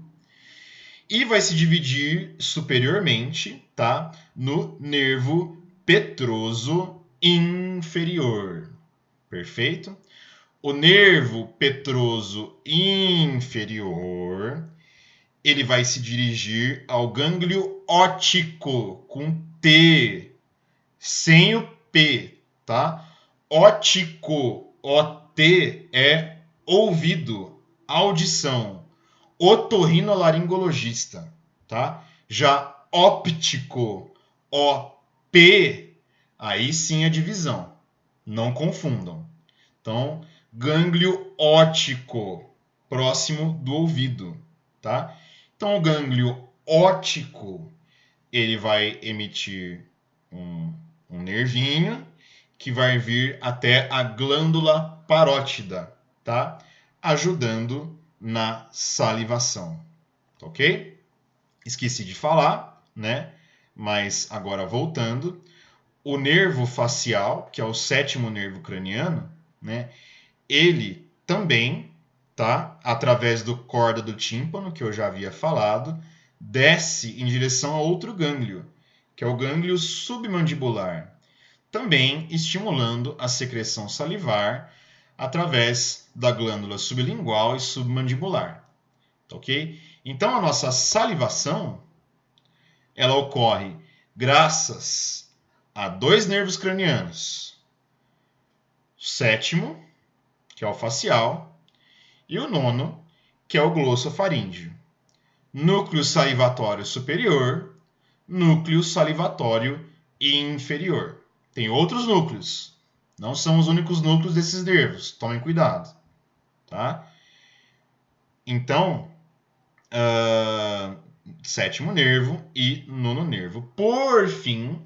E vai se dividir superiormente, tá, no nervo petroso inferior. Perfeito? O nervo petroso inferior, ele vai se dirigir ao gânglio óptico, com T, sem o P, tá? Óptico, OT é ouvido, audição, otorrinolaringologista, tá? Já óptico, OP, aí sim a divisão. Não confundam. Então, gânglio óptico, próximo do ouvido, tá? Então, o gânglio óptico, ele vai emitir um nervinho que vai vir até a glândula parótida, tá? Ajudando na salivação, ok? Esqueci de falar, né? Mas agora voltando, o nervo facial, que é o 7º nervo craniano, né? Ele também, tá? Através do corda do tímpano, que eu já havia falado, desce em direção a outro gânglio, que é o gânglio submandibular, também estimulando a secreção salivar através da glândula sublingual e submandibular, ok? Então a nossa salivação, ela ocorre graças a 2 nervos cranianos, o 7º, que é o facial, e o 9º, que é o glossofaríngeo. Núcleo salivatório superior, núcleo salivatório inferior. Tem outros núcleos. Não são os únicos núcleos desses nervos. Tomem cuidado. Tá? Então, 7º nervo e 9º nervo. Por fim,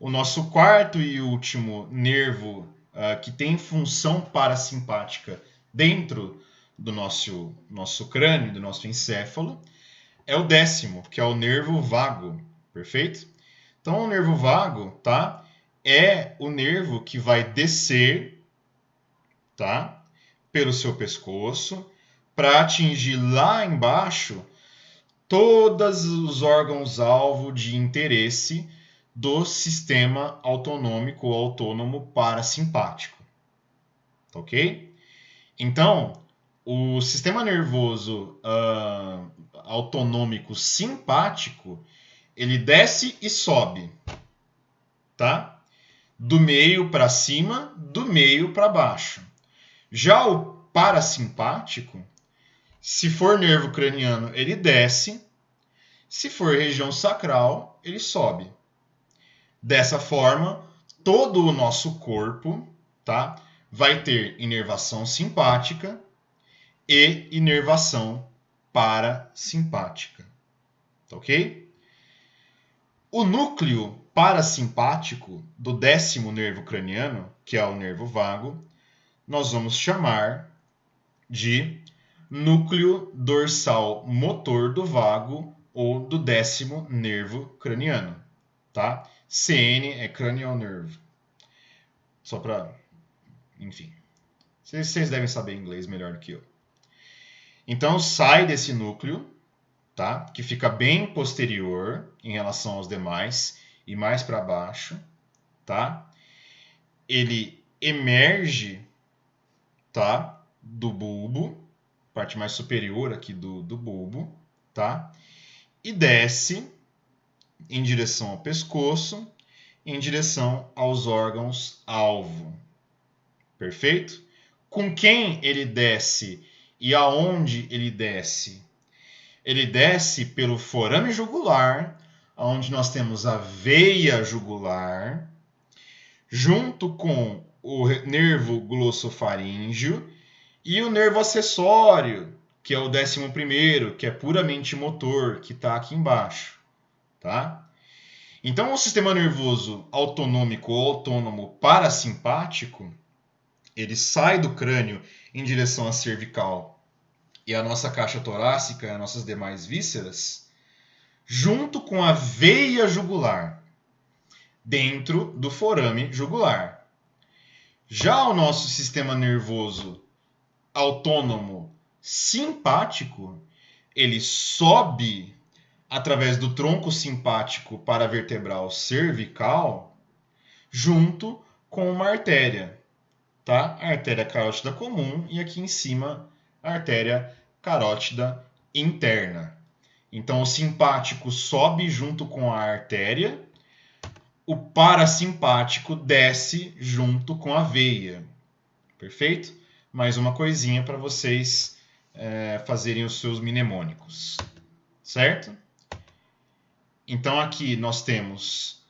o nosso 4º e último nervo que tem função parasimpática dentro do nosso crânio, do nosso encéfalo, é o 10º, que é o nervo vago. Perfeito? Então, o nervo vago, tá? É o nervo que vai descer, tá? Pelo seu pescoço, para atingir lá embaixo todos os órgãos-alvo de interesse do sistema autonômico ou autônomo parasimpático. Ok? Então, o sistema nervoso autonômico simpático, ele desce e sobe, tá? Do meio para cima, do meio para baixo. Já o parasimpático, se for nervo craniano, ele desce. Se for região sacral, ele sobe. Dessa forma, todo o nosso corpo, tá, vai ter inervação simpática e inervação parasimpática. Ok? O núcleo parasimpático do 10º nervo craniano, que é o nervo vago, nós vamos chamar de núcleo dorsal motor do vago ou do 10º nervo craniano, tá? CN é cranial nerve. Só para, enfim, vocês devem saber inglês melhor do que eu. Então sai desse núcleo, tá? Que fica bem posterior em relação aos demais e mais para baixo, tá? Ele emerge, tá? Do bulbo, parte mais superior aqui do bulbo, tá? E desce em direção ao pescoço, em direção aos órgãos-alvo. Perfeito? Com quem ele desce e aonde ele desce? Ele desce pelo forame jugular, onde nós temos a veia jugular, junto com o nervo glossofaríngeo e o nervo acessório, que é o 11º, que é puramente motor, que está aqui embaixo. Tá? Então, o sistema nervoso autonômico ou autônomo parasimpático, ele sai do crânio em direção à cervical e à nossa caixa torácica e às nossas demais vísceras, junto com a veia jugular, dentro do forame jugular. Já o nosso sistema nervoso autônomo simpático, ele sobe através do tronco simpático paravertebral cervical, junto com uma artéria, tá? A artéria carótida comum e aqui em cima a artéria carótida interna. Então, o simpático sobe junto com a artéria, o parasimpático desce junto com a veia. Perfeito? Mais uma coisinha para vocês fazerem os seus mnemônicos. Certo? Então, aqui nós temos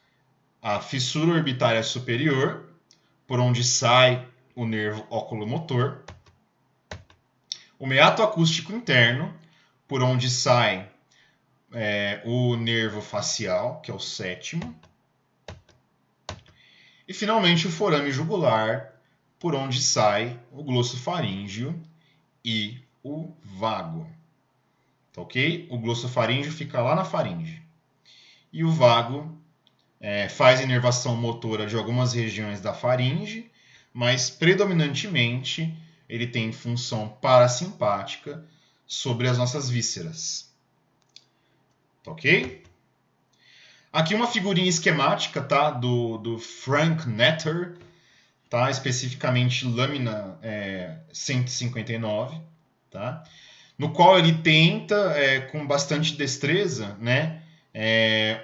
a fissura orbitária superior, por onde sai o nervo oculomotor. O meato acústico interno, por onde sai o nervo facial, que é o sétimo. E finalmente o forame jugular, por onde sai o glossofaríngeo e o vago. Tá ok? O glossofaríngeo fica lá na faringe. E o vago faz inervação motora de algumas regiões da faringe, mas predominantemente ele tem função parasimpática sobre as nossas vísceras. Tá ok? Aqui uma figurinha esquemática, tá? do Frank Netter, tá? Especificamente lâmina 159, tá? No qual ele tenta, com bastante destreza, né,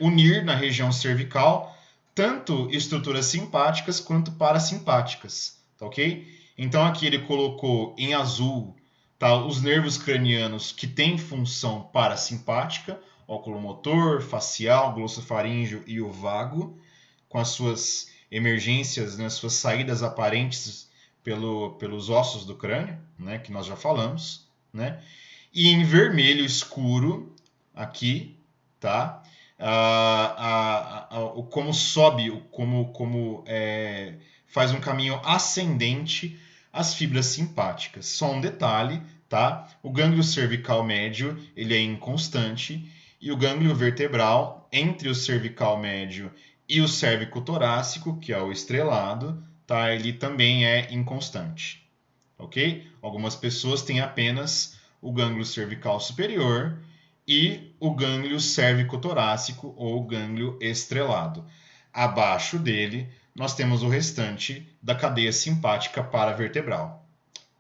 unir na região cervical tanto estruturas simpáticas quanto parasimpáticas, tá ok? Então aqui ele colocou em azul, tá, os nervos cranianos que têm função parasimpática, oculomotor, facial, glossofaríngeo e o vago, com as suas emergências, né, suas saídas aparentes pelos ossos do crânio, né, que nós já falamos, né? E em vermelho escuro, aqui, tá? Como sobe, como faz um caminho ascendente as fibras simpáticas. Só um detalhe, tá? O gânglio cervical médio ele é inconstante e o gânglio vertebral entre o cervical médio e o cérvico torácico, que é o estrelado, tá? Ele também é inconstante, ok? Algumas pessoas têm apenas o gânglio cervical superior e o gânglio cérvico-torácico ou gânglio estrelado. Abaixo dele, nós temos o restante da cadeia simpática paravertebral.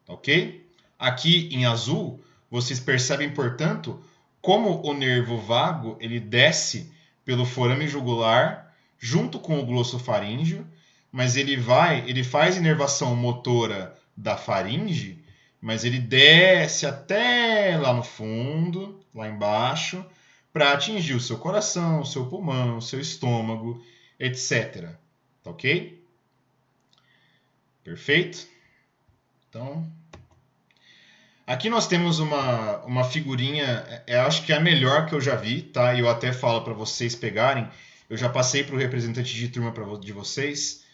Ok? Aqui em azul, vocês percebem, portanto, como o nervo vago ele desce pelo forame jugular junto com o glossofaríngeo, mas ele faz inervação motora da faringe, mas ele desce até lá no fundo, lá embaixo, para atingir o seu coração, o seu pulmão, o seu estômago, etc. Tá ok? Perfeito? Então, aqui nós temos uma figurinha, acho que é a melhor que eu já vi, tá? E eu até falo para vocês pegarem. Eu já passei para o representante de turma de vocês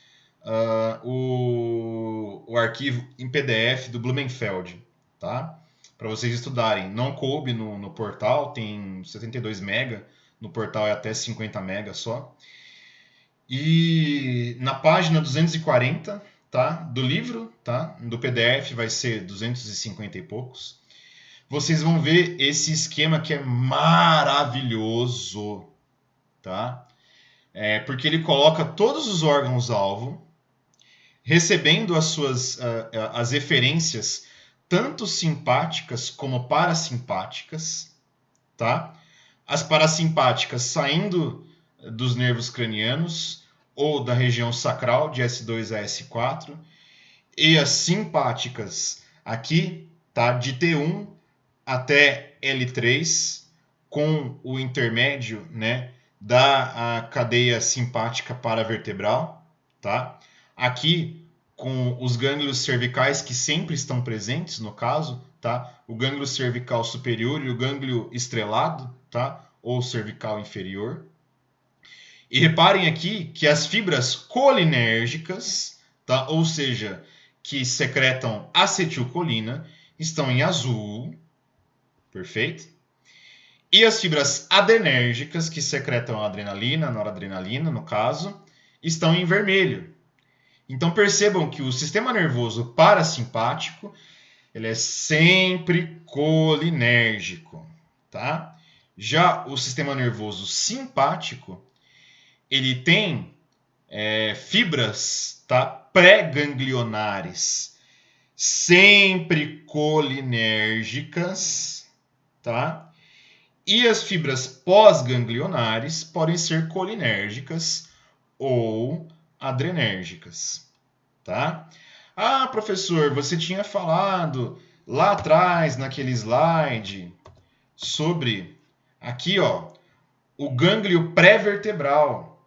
o arquivo em PDF do Blumenfeld, tá? Para vocês estudarem. Não coube no portal, tem 72 MB, no portal é até 50 MB só. E na página 240, tá, do livro, tá, do PDF vai ser 250 e poucos, vocês vão ver esse esquema que é maravilhoso, tá? Porque ele coloca todos os órgãos-alvo, recebendo as referências tanto simpáticas como parasimpáticas, tá? As parasimpáticas saindo dos nervos cranianos ou da região sacral de S2 a S4 e as simpáticas aqui, tá? De T1 até L3 com o intermédio, né, da cadeia simpática paravertebral, tá? Aqui com os gânglios cervicais que sempre estão presentes no caso, tá? O gânglio cervical superior e o gânglio estrelado, tá? Ou cervical inferior. E reparem aqui que as fibras colinérgicas, tá? Ou seja, que secretam acetilcolina, estão em azul, perfeito? E as fibras adrenérgicas, que secretam adrenalina, noradrenalina, no caso, estão em vermelho. Então percebam que o sistema nervoso parasimpático ele é sempre colinérgico, tá? Já o sistema nervoso simpático ele tem fibras, tá, pré-ganglionares, sempre colinérgicas, tá? E as fibras pós-ganglionares podem ser colinérgicas ou adrenérgicas, tá? Ah, professor, você tinha falado lá atrás, naquele slide, sobre aqui, ó, o gânglio pré-vertebral,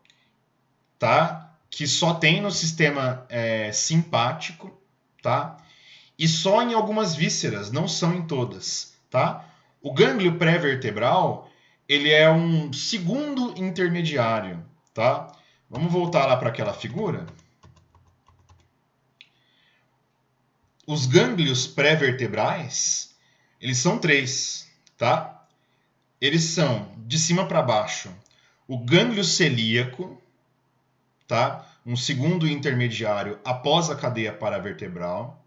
tá? Que só tem no sistema simpático, tá? E só em algumas vísceras, não são em todas, tá? O gânglio pré-vertebral, ele é um segundo intermediário, tá? Vamos voltar lá para aquela figura. Os gânglios pré-vertebrais, eles são 3, tá? Eles são, de cima para baixo, o gânglio celíaco, tá? Um segundo intermediário após a cadeia paravertebral.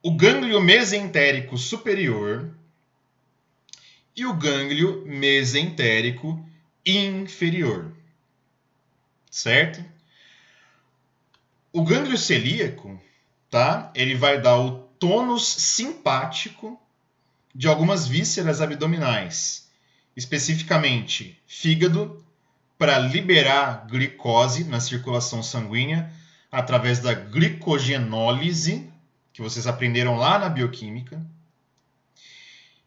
O gânglio mesentérico superior e o gânglio mesentérico inferior, certo? O gânglio celíaco, tá? Ele vai dar o tônus simpático de algumas vísceras abdominais, especificamente fígado, para liberar glicose na circulação sanguínea através da glicogenólise, que vocês aprenderam lá na bioquímica.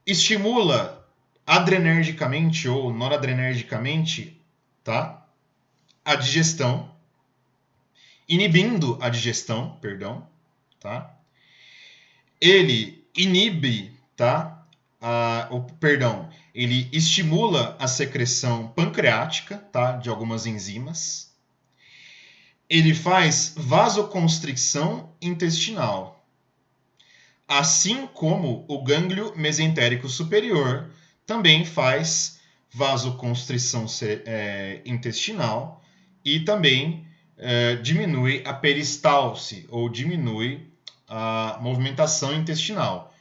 Estimula adrenergicamente ou noradrenergicamente, tá? A digestão, inibindo a digestão, perdão, tá? Ele inibe, tá? Ele estimula a secreção pancreática, tá? De algumas enzimas. Ele faz vasoconstricção intestinal, assim como o gânglio mesentérico superior também faz vasoconstrição intestinal e também diminui a peristalse, ou diminui a movimentação intestinal.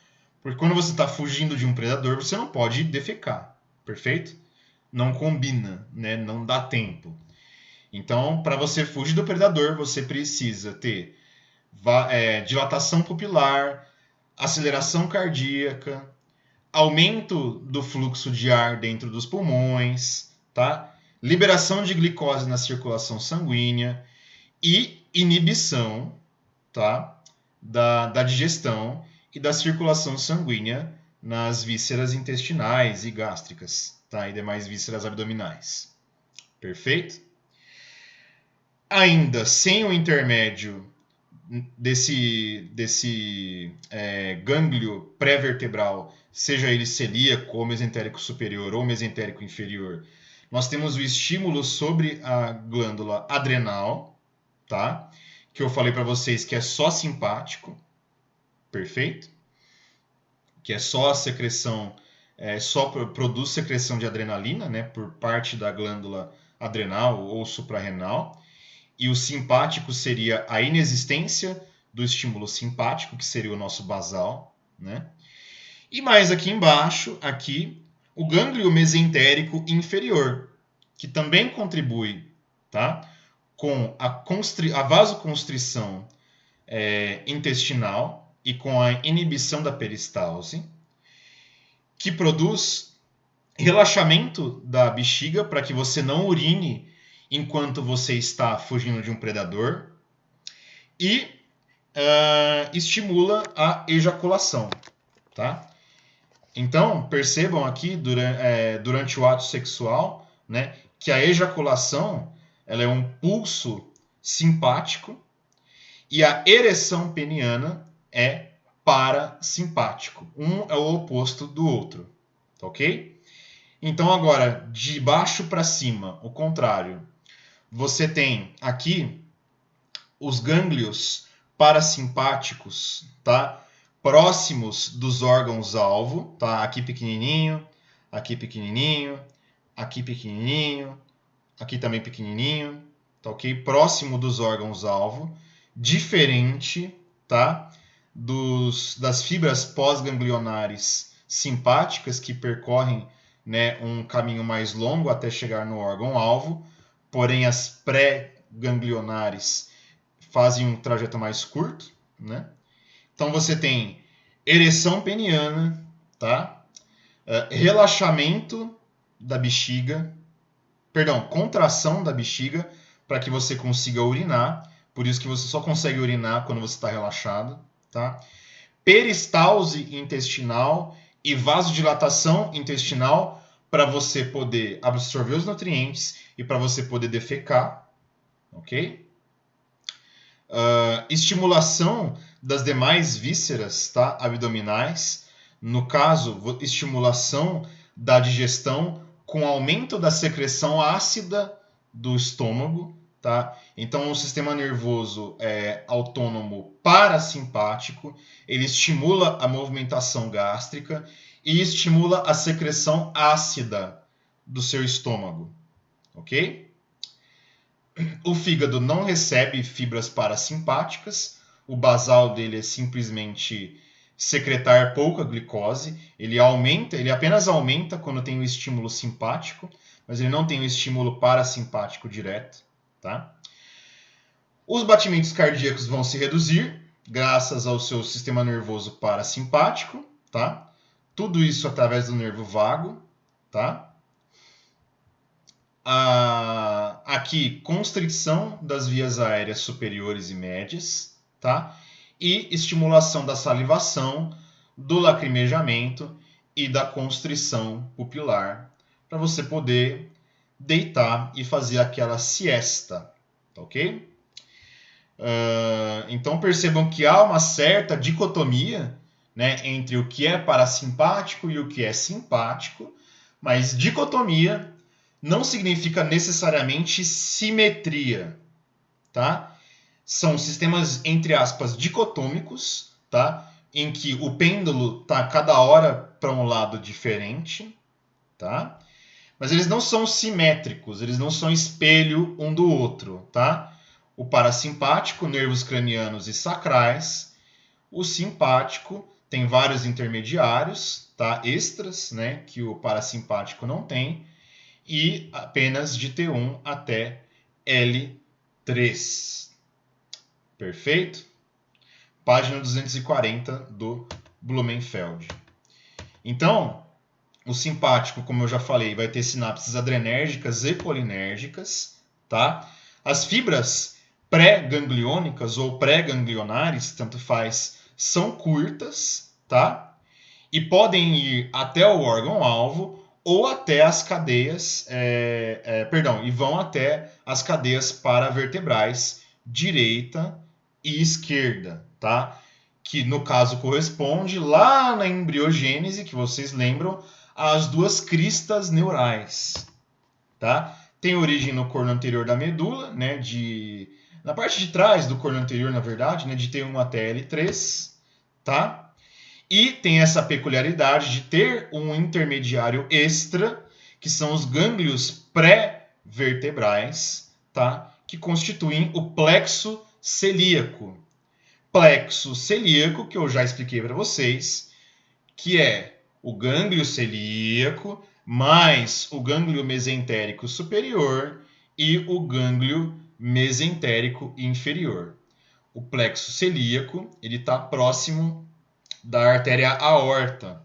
Porque quando você está fugindo de um predador, você não pode defecar, perfeito? Não combina, né? Não dá tempo. Então, para você fugir do predador, você precisa ter dilatação pupilar, aceleração cardíaca, aumento do fluxo de ar dentro dos pulmões, tá? Liberação de glicose na circulação sanguínea e inibição, tá? da digestão e da circulação sanguínea nas vísceras intestinais e gástricas, tá? E demais vísceras abdominais. Perfeito? Ainda sem o intermédio desse gânglio pré-vertebral, seja ele celíaco ou mesentérico superior ou mesentérico inferior, nós temos o estímulo sobre a glândula adrenal, tá? Que eu falei para vocês que é só simpático, perfeito? Que é só a secreção, só produz secreção de adrenalina, né? Por parte da glândula adrenal ou suprarrenal. E o simpático seria a inexistência do estímulo simpático, que seria o nosso basal, né? E mais aqui embaixo, aqui, o gânglio mesentérico inferior, que também contribui, tá? Com a vasoconstrição intestinal e com a inibição da peristalse, que produz relaxamento da bexiga para que você não urine enquanto você está fugindo de um predador e estimula a ejaculação, tá? Então, percebam aqui durante o ato sexual, né, que a ejaculação ela é um pulso simpático e a ereção peniana é parasimpático. Um é o oposto do outro, tá ok? Então, agora, de baixo para cima, o contrário. Você tem aqui os gânglios parasimpáticos, tá? Próximos dos órgãos-alvo, tá? Aqui pequenininho, aqui pequenininho, aqui pequenininho, aqui também pequenininho, tá ok? Próximo dos órgãos-alvo, diferente, tá? Das fibras pós-ganglionares simpáticas que percorrem, né, um caminho mais longo até chegar no órgão-alvo, porém as pré-ganglionares fazem um trajeto mais curto, né? Então você tem ereção peniana, tá? relaxamento da bexiga, perdão, contração da bexiga para que você consiga urinar. Por isso que você só consegue urinar quando você está relaxado, tá? Peristalse intestinal e vasodilatação intestinal para você poder absorver os nutrientes e para você poder defecar, ok? Estimulação das demais vísceras, tá? Abdominais. No caso, estimulação da digestão com aumento da secreção ácida do estômago, tá? Então, o sistema nervoso autônomo parasimpático, ele estimula a movimentação gástrica e estimula a secreção ácida do seu estômago, ok? O fígado não recebe fibras parasimpáticas, o basal dele é simplesmente secretar pouca glicose, ele apenas aumenta quando tem o estímulo simpático, mas ele não tem o estímulo parasimpático direto, tá? Os batimentos cardíacos vão se reduzir graças ao seu sistema nervoso parasimpático, tá? Tudo isso através do nervo vago, tá? Aqui, constrição das vias aéreas superiores e médias, tá? E estimulação da salivação, do lacrimejamento e da constrição pupilar, para você poder deitar e fazer aquela siesta, tá ok? Então percebam que há uma certa dicotomia, né, entre o que é parasimpático e o que é simpático, mas dicotomia não significa necessariamente simetria, tá? São sistemas, entre aspas, dicotômicos, tá? Em que o pêndulo está cada hora para um lado diferente, tá? Mas eles não são simétricos, eles não são espelho um do outro, tá? O parasimpático, nervos cranianos e sacrais. O simpático tem vários intermediários, tá? Extras, né? Que o parasimpático não tem. E apenas de T1 até L3. Perfeito? Página 240 do Blumenfeld. Então, o simpático, como eu já falei, vai ter sinapses adrenérgicas e colinérgicas, tá? As fibras pré-gangliônicas ou pré-ganglionares, tanto faz, são curtas, tá? E podem ir até o órgão-alvo ou até as cadeias, e vão até as cadeias paravertebrais direita e esquerda, tá? Que no caso corresponde lá na embriogênese, que vocês lembram, às duas cristas neurais, tá? Tem origem no corno anterior da medula, né? Na parte de trás do corno anterior, na verdade, né? De T1 até L3, tá? E tem essa peculiaridade de ter um intermediário extra, que são os gânglios pré-vertebrais, tá? Que constituem o plexo celíaco. Plexo celíaco, que eu já expliquei para vocês, que é o gânglio celíaco mais o gânglio mesentérico superior e o gânglio mesentérico inferior. O plexo celíaco, ele está próximo da artéria aorta,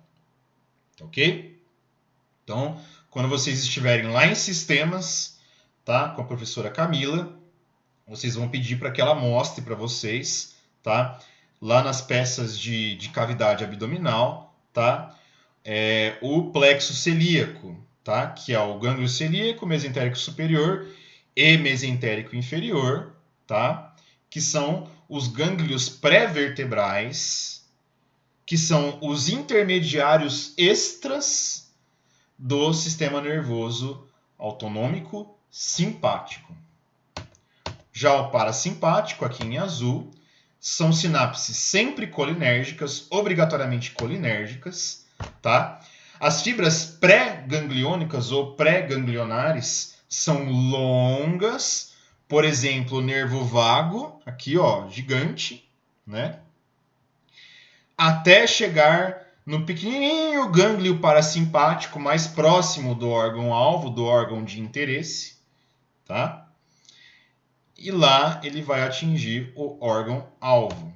ok? Então, quando vocês estiverem lá em sistemas, tá, com a professora Camila, vocês vão pedir para que ela mostre para vocês, tá, lá nas peças de cavidade abdominal, tá, o plexo celíaco, tá, que é o gânglio celíaco, mesentérico superior e mesentérico inferior, tá, que são os gânglios pré-vertebrais, que são os intermediários extras do sistema nervoso autonômico simpático. Já o parasimpático, aqui em azul, são sinapses sempre colinérgicas, obrigatoriamente colinérgicas, tá? As fibras pré-gangliônicas ou pré-ganglionares são longas, por exemplo, o nervo vago, aqui ó, gigante, né? Até chegar no pequenininho gânglio parasimpático mais próximo do órgão-alvo, do órgão de interesse, tá? E lá ele vai atingir o órgão-alvo.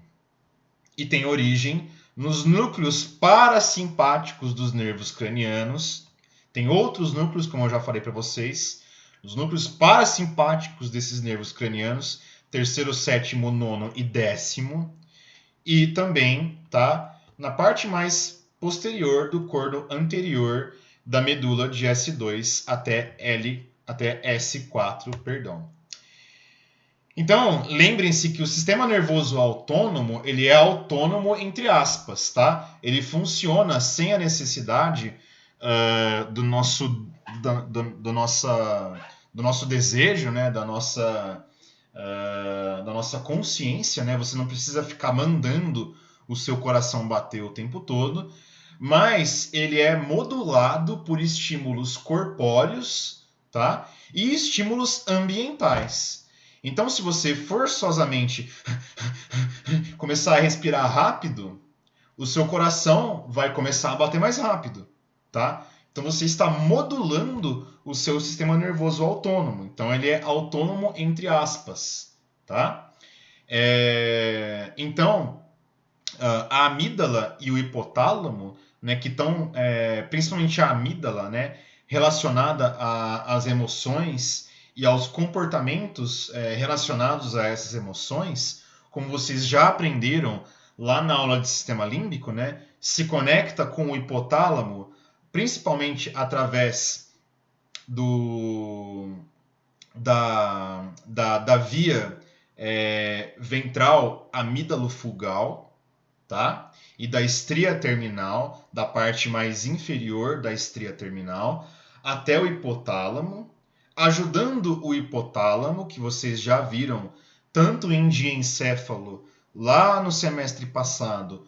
E tem origem nos núcleos parasimpáticos dos nervos cranianos. Tem outros núcleos, como eu já falei para vocês, os núcleos parasimpáticos desses nervos cranianos, terceiro, sétimo, nono e décimo, e também, tá, na parte mais posterior do corno anterior da medula de S2 até S4, perdão. Então, lembrem-se que o sistema nervoso autônomo, ele é autônomo entre aspas, tá? Ele funciona sem a necessidade do nosso desejo, né? Da nossa consciência, né? Você não precisa ficar mandando o seu coração bater o tempo todo, mas ele é modulado por estímulos corpóreos, tá? E estímulos ambientais. Então, se você forçosamente começar a respirar rápido, o seu coração vai começar a bater mais rápido, tá? Então, você está modulando o seu sistema nervoso autônomo. Então, ele é autônomo entre aspas, tá? Então, a amígdala e o hipotálamo, né, que estão, principalmente a amígdala, né, relacionada às emoções e aos comportamentos relacionados a essas emoções, como vocês já aprenderam lá na aula de sistema límbico, né, se conecta com o hipotálamo, principalmente através da via ventral amídalo-fugal, tá? E da estria terminal, da parte mais inferior da estria terminal, até o hipotálamo, ajudando o hipotálamo, que vocês já viram tanto em diencéfalo lá no semestre passado,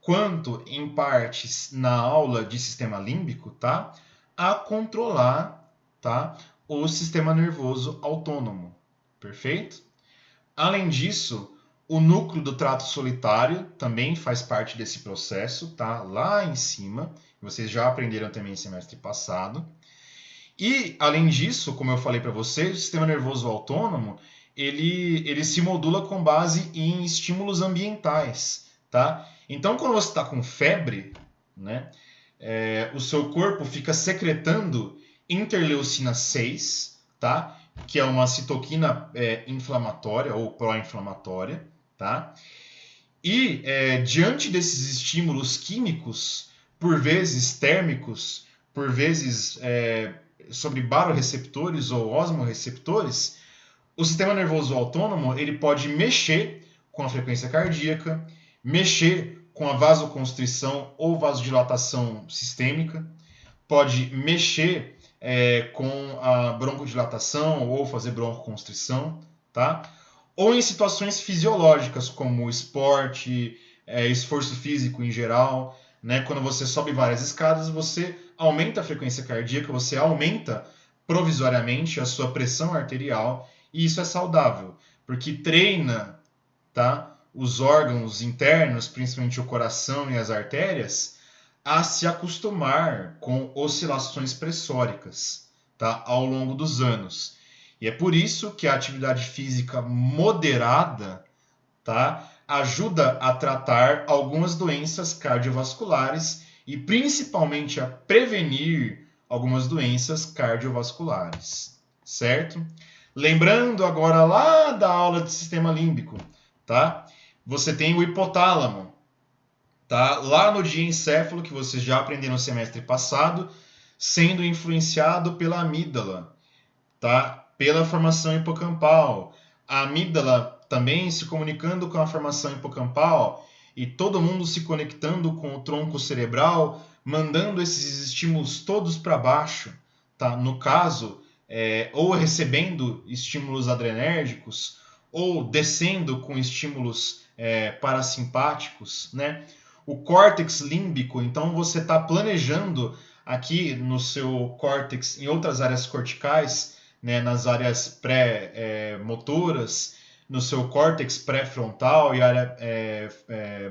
quanto em partes na aula de sistema límbico, tá? A controlar, tá? O sistema nervoso autônomo, perfeito? Além disso, o núcleo do trato solitário também faz parte desse processo, tá? Lá em cima, vocês já aprenderam também no semestre passado. E, além disso, como eu falei para vocês, o sistema nervoso autônomo, ele se modula com base em estímulos ambientais, tá? Então, quando você está com febre, né, o seu corpo fica secretando interleucina 6, tá? Que é uma citoquina inflamatória ou pró-inflamatória, tá? E diante desses estímulos químicos, por vezes térmicos, por vezes sobre baroreceptores ou osmorreceptores, o sistema nervoso autônomo ele pode mexer com a frequência cardíaca, mexer com a vasoconstrição ou vasodilatação sistêmica, pode mexer com a broncodilatação ou fazer broncoconstrição, tá? Ou em situações fisiológicas, como esporte, esforço físico em geral, né? Quando você sobe várias escadas, você aumenta a frequência cardíaca, você aumenta provisoriamente a sua pressão arterial, e isso é saudável, porque treina, tá, os órgãos internos, principalmente o coração e as artérias, a se acostumar com oscilações pressóricas, tá, ao longo dos anos. E é por isso que a atividade física moderada, tá, ajuda a tratar algumas doenças cardiovasculares e principalmente a prevenir algumas doenças cardiovasculares, certo? Lembrando agora lá da aula de sistema límbico, tá? Você tem o hipotálamo, tá? Lá no diencéfalo, que vocês já aprenderam no semestre passado, sendo influenciado pela amígdala, tá? Pela formação hipocampal. A amígdala também se comunicando com a formação hipocampal e todo mundo se conectando com o tronco cerebral, mandando esses estímulos todos para baixo, tá? No caso, ou recebendo estímulos adrenérgicos, ou descendo com estímulos parasimpáticos, né? O córtex límbico, então você está planejando aqui no seu córtex, em outras áreas corticais, né, nas áreas pré-motoras, no seu córtex pré-frontal e área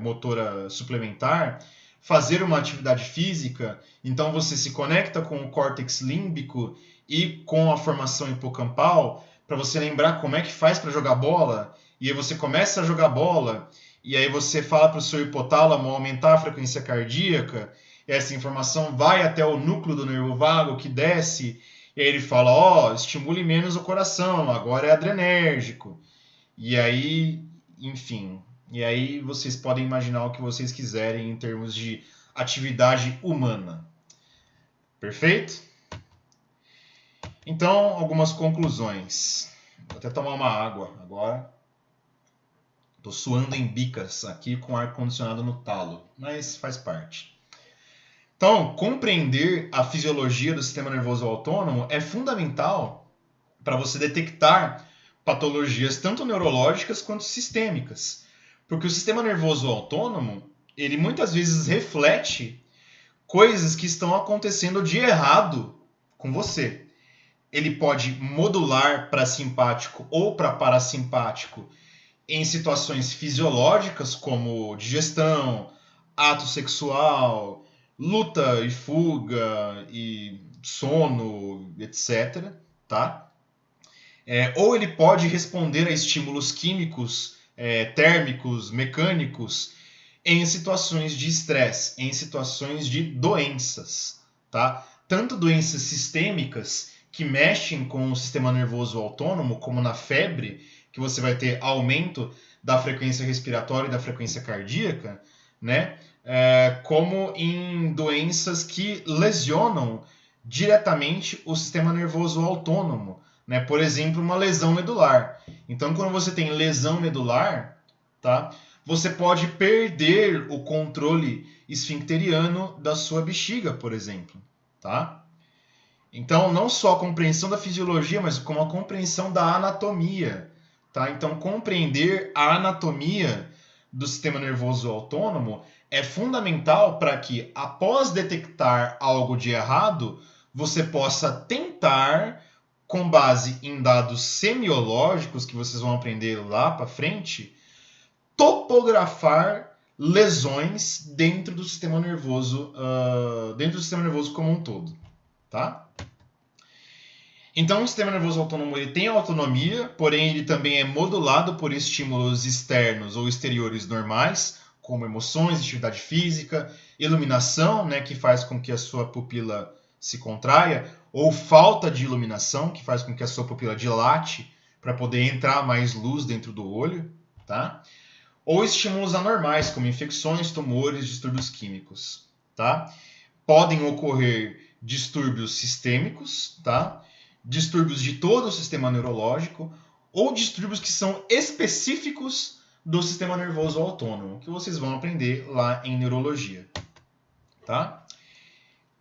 motora suplementar, fazer uma atividade física, então você se conecta com o córtex límbico e com a formação hipocampal, para você lembrar como é que faz para jogar bola, e aí você começa a jogar bola, e aí você fala para o seu hipotálamo aumentar a frequência cardíaca, e essa informação vai até o núcleo do nervo vago, que desce, e aí ele fala, estimule menos o coração, agora é adrenérgico. E aí, enfim, e aí vocês podem imaginar o que vocês quiserem em termos de atividade humana. Perfeito? Então, algumas conclusões. Vou até tomar uma água agora. Estou suando em bicas aqui com ar-condicionado no talo, mas faz parte. Então, compreender a fisiologia do sistema nervoso autônomo é fundamental para você detectar patologias tanto neurológicas quanto sistêmicas. Porque o sistema nervoso autônomo, ele muitas vezes reflete coisas que estão acontecendo de errado com você. Ele pode modular para simpático ou para parasimpático em situações fisiológicas como digestão, ato sexual, luta e fuga e sono, etc. Tá? Ou ele pode responder a estímulos químicos, térmicos, mecânicos, em situações de estresse, em situações de doenças. Tá? Tanto doenças sistêmicas que mexem com o sistema nervoso autônomo, como na febre, que você vai ter aumento da frequência respiratória e da frequência cardíaca, né? Como em doenças que lesionam diretamente o sistema nervoso autônomo, né? Por exemplo, uma lesão medular. Então, quando você tem lesão medular, tá? Você pode perder o controle esfincteriano da sua bexiga, por exemplo, tá? Então, não só a compreensão da fisiologia, mas como a compreensão da anatomia. Tá? Então, compreender a anatomia do sistema nervoso autônomo é fundamental para que, após detectar algo de errado, você possa tentar, com base em dados semiológicos que vocês vão aprender lá para frente, topografar lesões dentro do sistema nervoso, como um todo. Tá? Então, o sistema nervoso autônomo ele tem autonomia, porém ele também é modulado por estímulos externos ou exteriores normais, como emoções, atividade física, iluminação, né, que faz com que a sua pupila se contraia, ou falta de iluminação, que faz com que a sua pupila dilate para poder entrar mais luz dentro do olho, tá? Ou estímulos anormais, como infecções, tumores, distúrbios químicos, tá? Podem ocorrer distúrbios sistêmicos, tá? Distúrbios de todo o sistema neurológico ou distúrbios que são específicos do sistema nervoso autônomo, que vocês vão aprender lá em neurologia, tá?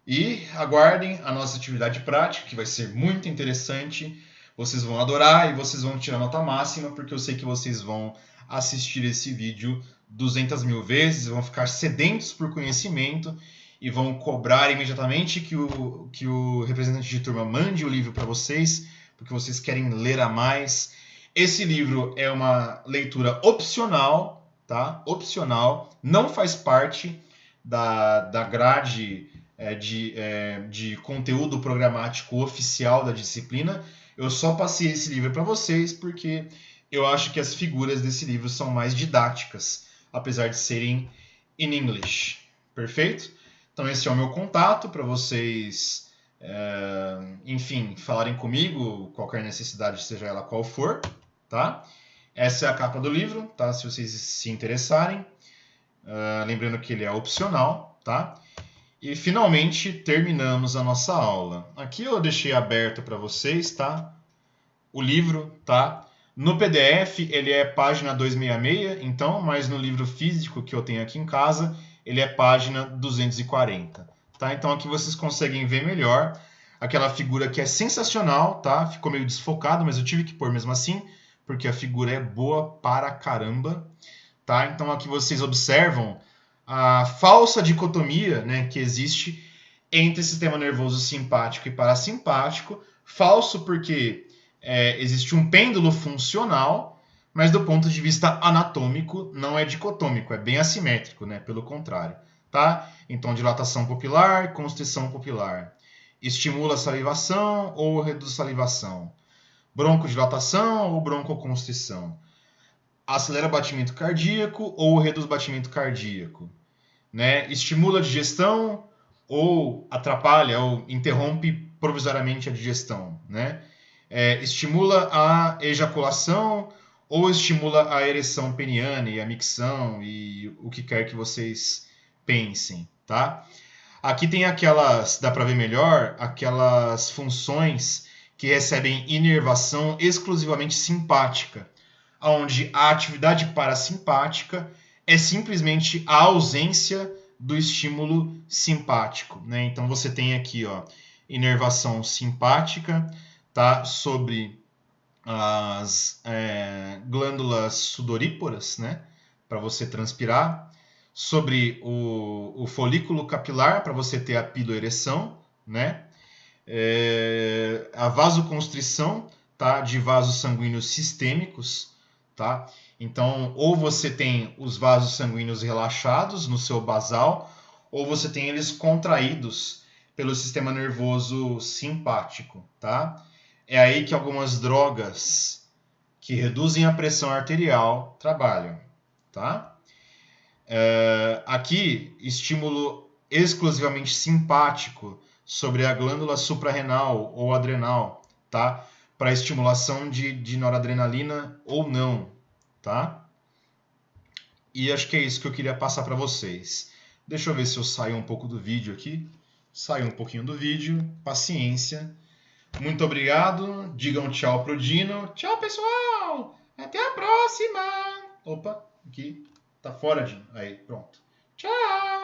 E aguardem a nossa atividade prática, que vai ser muito interessante. Vocês vão adorar e vocês vão tirar nota máxima, porque eu sei que vocês vão assistir esse vídeo 200 mil vezes, vão ficar sedentos por conhecimento e vão cobrar imediatamente que o representante de turma mande o livro para vocês, porque vocês querem ler a mais. Esse livro é uma leitura opcional, tá? Opcional, não faz parte da grade de conteúdo programático oficial da disciplina. Eu só passei esse livro para vocês porque eu acho que as figuras desse livro são mais didáticas, apesar de serem in English. Perfeito? Então esse é o meu contato para vocês, enfim, falarem comigo, qualquer necessidade, seja ela qual for, tá? Essa é a capa do livro, tá? Se vocês se interessarem. Lembrando que ele é opcional, tá? E finalmente terminamos a nossa aula. Aqui eu deixei aberto para vocês, tá? O livro, tá? No PDF ele é página 266, então, mas no livro físico que eu tenho aqui em casa, ele é página 240, tá? Então aqui vocês conseguem ver melhor aquela figura que é sensacional, tá? Ficou meio desfocado, mas eu tive que pôr mesmo assim, porque a figura é boa para caramba, tá? Então aqui vocês observam a falsa dicotomia, né, que existe entre sistema nervoso simpático e parasimpático. Falso porque existe um pêndulo funcional, mas do ponto de vista anatômico não é dicotômico, é bem assimétrico, né? Pelo contrário, tá? Então, dilatação pupilar, constrição pupilar. Estimula a salivação ou reduz a salivação. Broncodilatação ou broncoconstrição. acelera o batimento cardíaco ou reduz o batimento cardíaco, né? Estimula a digestão ou atrapalha ou interrompe provisoriamente a digestão, né? Estimula a ejaculação ou estimula a ereção peniana e a micção e o que quer que vocês pensem, tá? Aqui tem aquelas, dá para ver melhor, aquelas funções que recebem inervação exclusivamente simpática, onde a atividade parasimpática é simplesmente a ausência do estímulo simpático, né? Então você tem aqui, ó, inervação simpática, tá, sobre as glândulas sudoríparas, né, para você transpirar, sobre o folículo capilar para você ter a piloereção, né, a vasoconstrição, tá, de vasos sanguíneos sistêmicos, tá? Então, ou você tem os vasos sanguíneos relaxados no seu basal, ou você tem eles contraídos pelo sistema nervoso simpático, tá? É aí que algumas drogas que reduzem a pressão arterial trabalham, tá? Aqui, estímulo exclusivamente simpático sobre a glândula suprarrenal ou adrenal, tá? Para estimulação de noradrenalina ou não, tá? E acho que é isso que eu queria passar para vocês. Deixa eu ver se eu saio um pouco do vídeo aqui. Saio um pouquinho do vídeo, paciência. Muito obrigado. Digam tchau pro Dino. Tchau, pessoal. Até a próxima. Opa, aqui. Tá fora, Dino. Aí, pronto. Tchau.